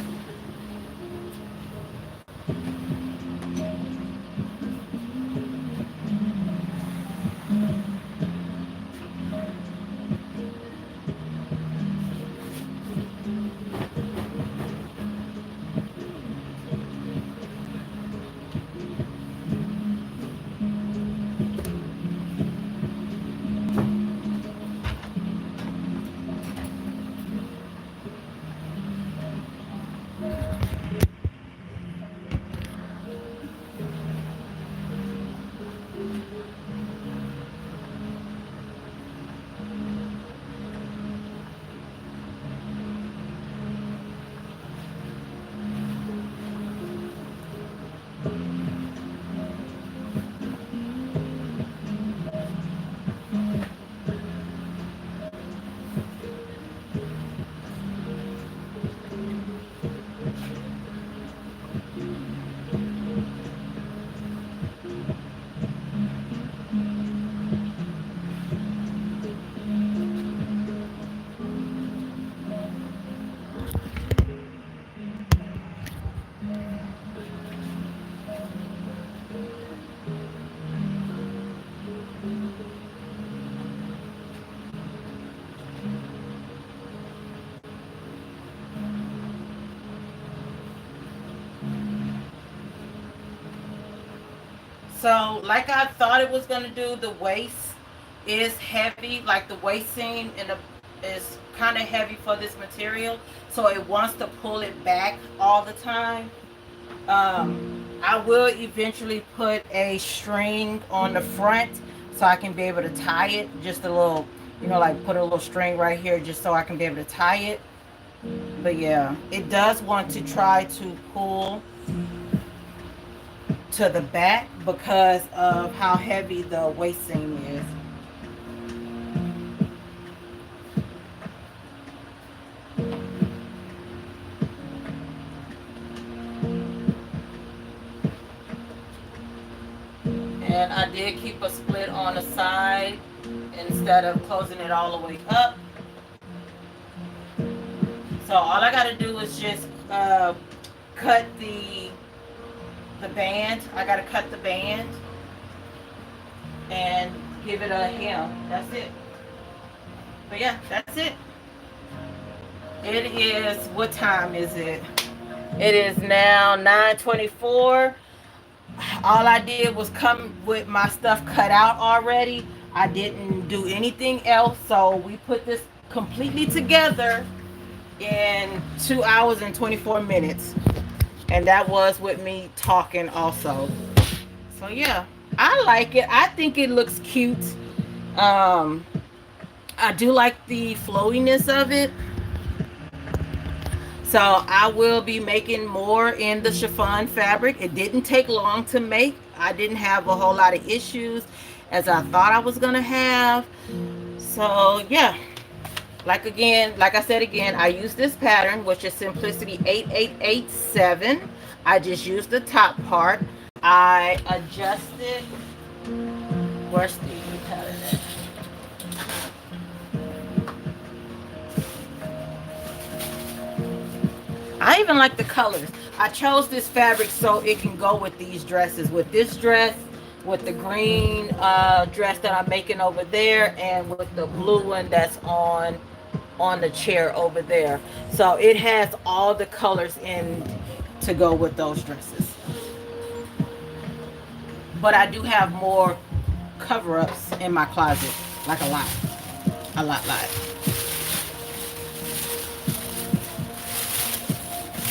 So, like I thought it was gonna do, the waist is heavy. Like the waist seam is kind of heavy for this material, so it wants to pull it back all the time. I will eventually put a string on the front so I can be able to tie it. Just a little, like put a little string right here just so I can be able to tie it. But yeah, it does want to try to pull to the back because of how heavy the waist seam is. And I did keep a split on the side instead of closing it all the way up. So all I got to do is just cut the band. I got to cut the band and give it a hem. That's it. But yeah, that's it. It is, what time is it? It is now 9:24. All I did was come with my stuff cut out already. I didn't do anything else. So we put this completely together in 2 hours and 24 minutes. And that was with me talking also. So yeah, I like it. I think it looks cute. I do like the flowiness of it. So I will be making more in the chiffon fabric. It didn't take long to make. I didn't have a whole lot of issues as I thought I was gonna have. So yeah, like I said again, I use this pattern, which is Simplicity 8887. I just used the top part. I adjusted. Where's the pattern at? I even like the colors. I chose this fabric so it can go with these dresses. With this dress, with the green dress that I'm making over there, and with the blue one that's on the chair over there. So it has all the colors in to go with those dresses. But I do have more cover-ups in my closet, like a lot.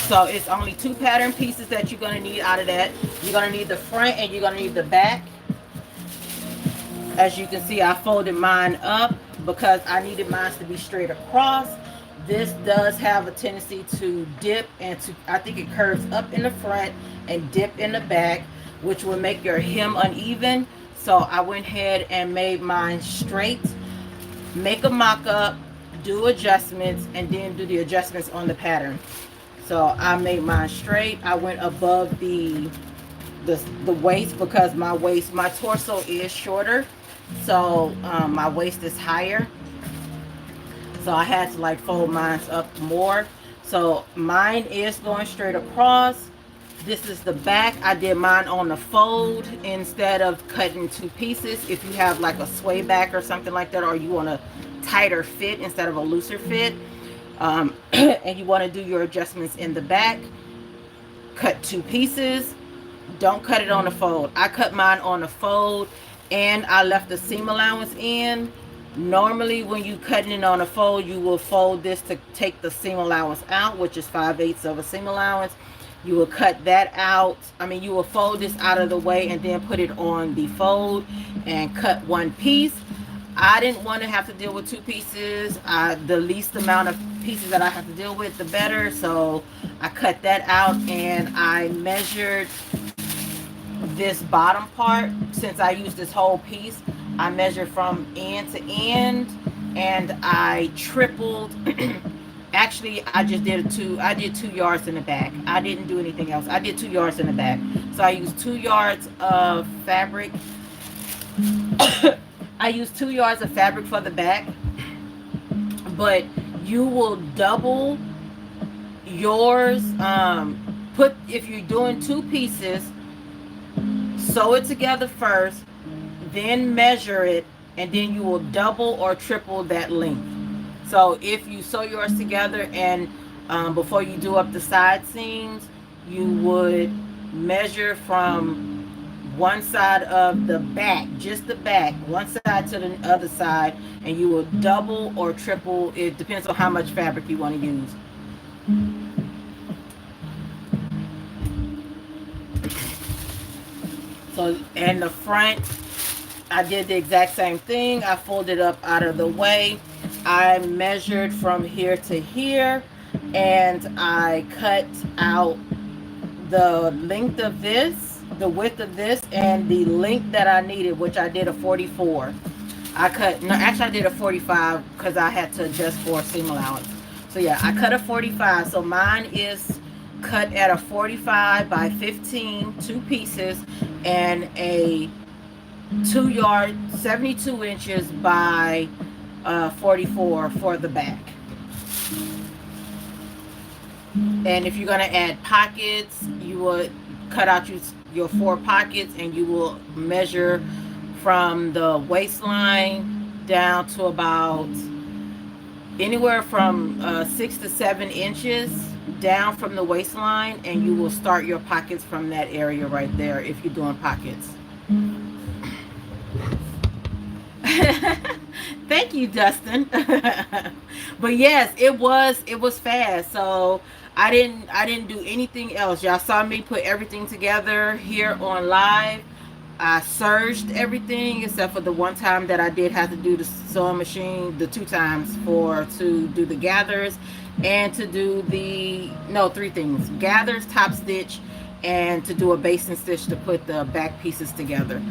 So it's only 2 pattern pieces that you're going to need out of that. You're going to need the front and you're going to need the back. As you can see, I folded mine up because I needed mine to be straight across. This does have a tendency to dip, and I think it curves up in the front and dip in the back, which will make your hem uneven. So I went ahead and made mine straight. Make a mock-up, do adjustments, and then do the adjustments on the pattern. So I made mine straight. I went above the waist because my torso is shorter. So my waist is higher. So I had to like fold mine up more. So mine is going straight across. This is the back. I did mine on the fold instead of cutting 2 pieces. If you have like a sway back or something like that, or you want a tighter fit instead of a looser fit, and you want to do your adjustments in the back, cut 2 pieces. Don't cut it on the fold. I cut mine on the fold, and I left the seam allowance in. Normally when you cutting it on a fold, you will fold this to take the seam allowance out, which is 5/8 of a seam allowance. You will cut that out. I mean, you will fold this out of the way and then put it on the fold and cut 1 piece. I didn't want to have to deal with 2 pieces. The least amount of pieces that I have to deal with, the better. So I cut that out, and I measured this bottom part. Since I used this whole piece, I measured from end to end, and I tripled. Actually, I did 2 yards in the back. I didn't do anything else. I did 2 yards in the back. So I used 2 yards of fabric. I used 2 yards of fabric for the back, but you will double yours. If you're doing 2 pieces, sew it together first, then measure it, and then you will double or triple that length. So if you sew yours together and before you do up the side seams, you would measure from one side of the back, just the back, one side to the other side, and you will double or triple. It depends on how much fabric you want to use. So, and the front, I did the exact same thing. I folded up out of the way. I measured from here to here, and I cut out the length of this, the width of this, and the length that I needed, which I did a 44. I did a 45 because I had to adjust for seam allowance. So yeah, I cut a 45. So mine is cut at a 45 by 15, 2 pieces, and a 2 yards, 72 inches by 44 for the back. And if you're going to add pockets, you would cut out your 4 pockets, and you will measure from the waistline down to about anywhere from 6 to 7 inches down from the waistline, and you will start your pockets from that area right there if you're doing pockets. Thank you, Dustin. But yes, it was fast. So I didn't do anything else. Y'all saw me put everything together here on live. I surged everything except for the one time that I did have to do the sewing machine, the 2 times to do the gathers and to do the, no, 3 things: gathers, top stitch, and to do a basting stitch to put the back pieces together.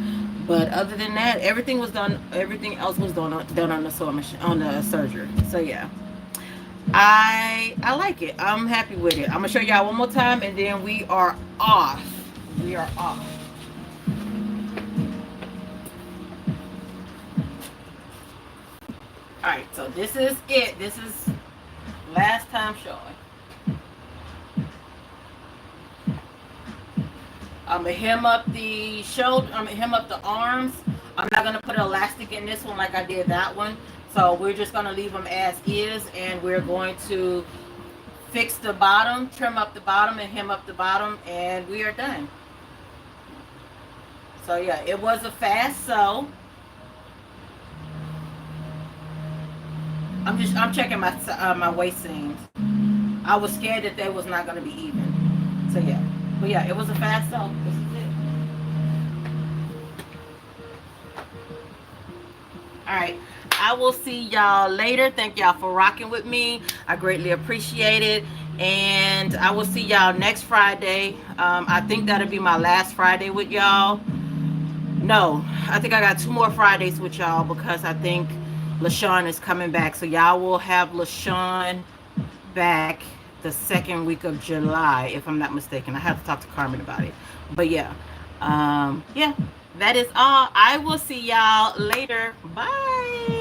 But other than that, everything was done. Everything else was done on the sewing machine, on the serger. So yeah, I like it. I'm happy with it. I'm gonna show y'all one more time, and then we are off. We are off. All right. So this is it. This is last time showing. I'm gonna hem up the shoulder. I'm gonna hem up the arms. I'm not gonna put elastic in this one like I did that one. So we're just gonna leave them as is, and we're going to fix the bottom, trim up the bottom, and hem up the bottom, and we are done. So yeah, it was a fast sew. I'm checking my waist seams. I was scared that they was not gonna be even. So yeah. But yeah, it was a fast sew. This is it. All right. I will see y'all later. Thank y'all for rocking with me. I greatly appreciate it. And I will see y'all next Friday. I think that'll be my last Friday with y'all. No, I think I got 2 more Fridays with y'all because I think LaShawn is coming back. So y'all will have LaShawn back the 2nd week of July, if I'm not mistaken. I have to talk to Carmen about it. But yeah, yeah, that is all. I will see y'all later. Bye.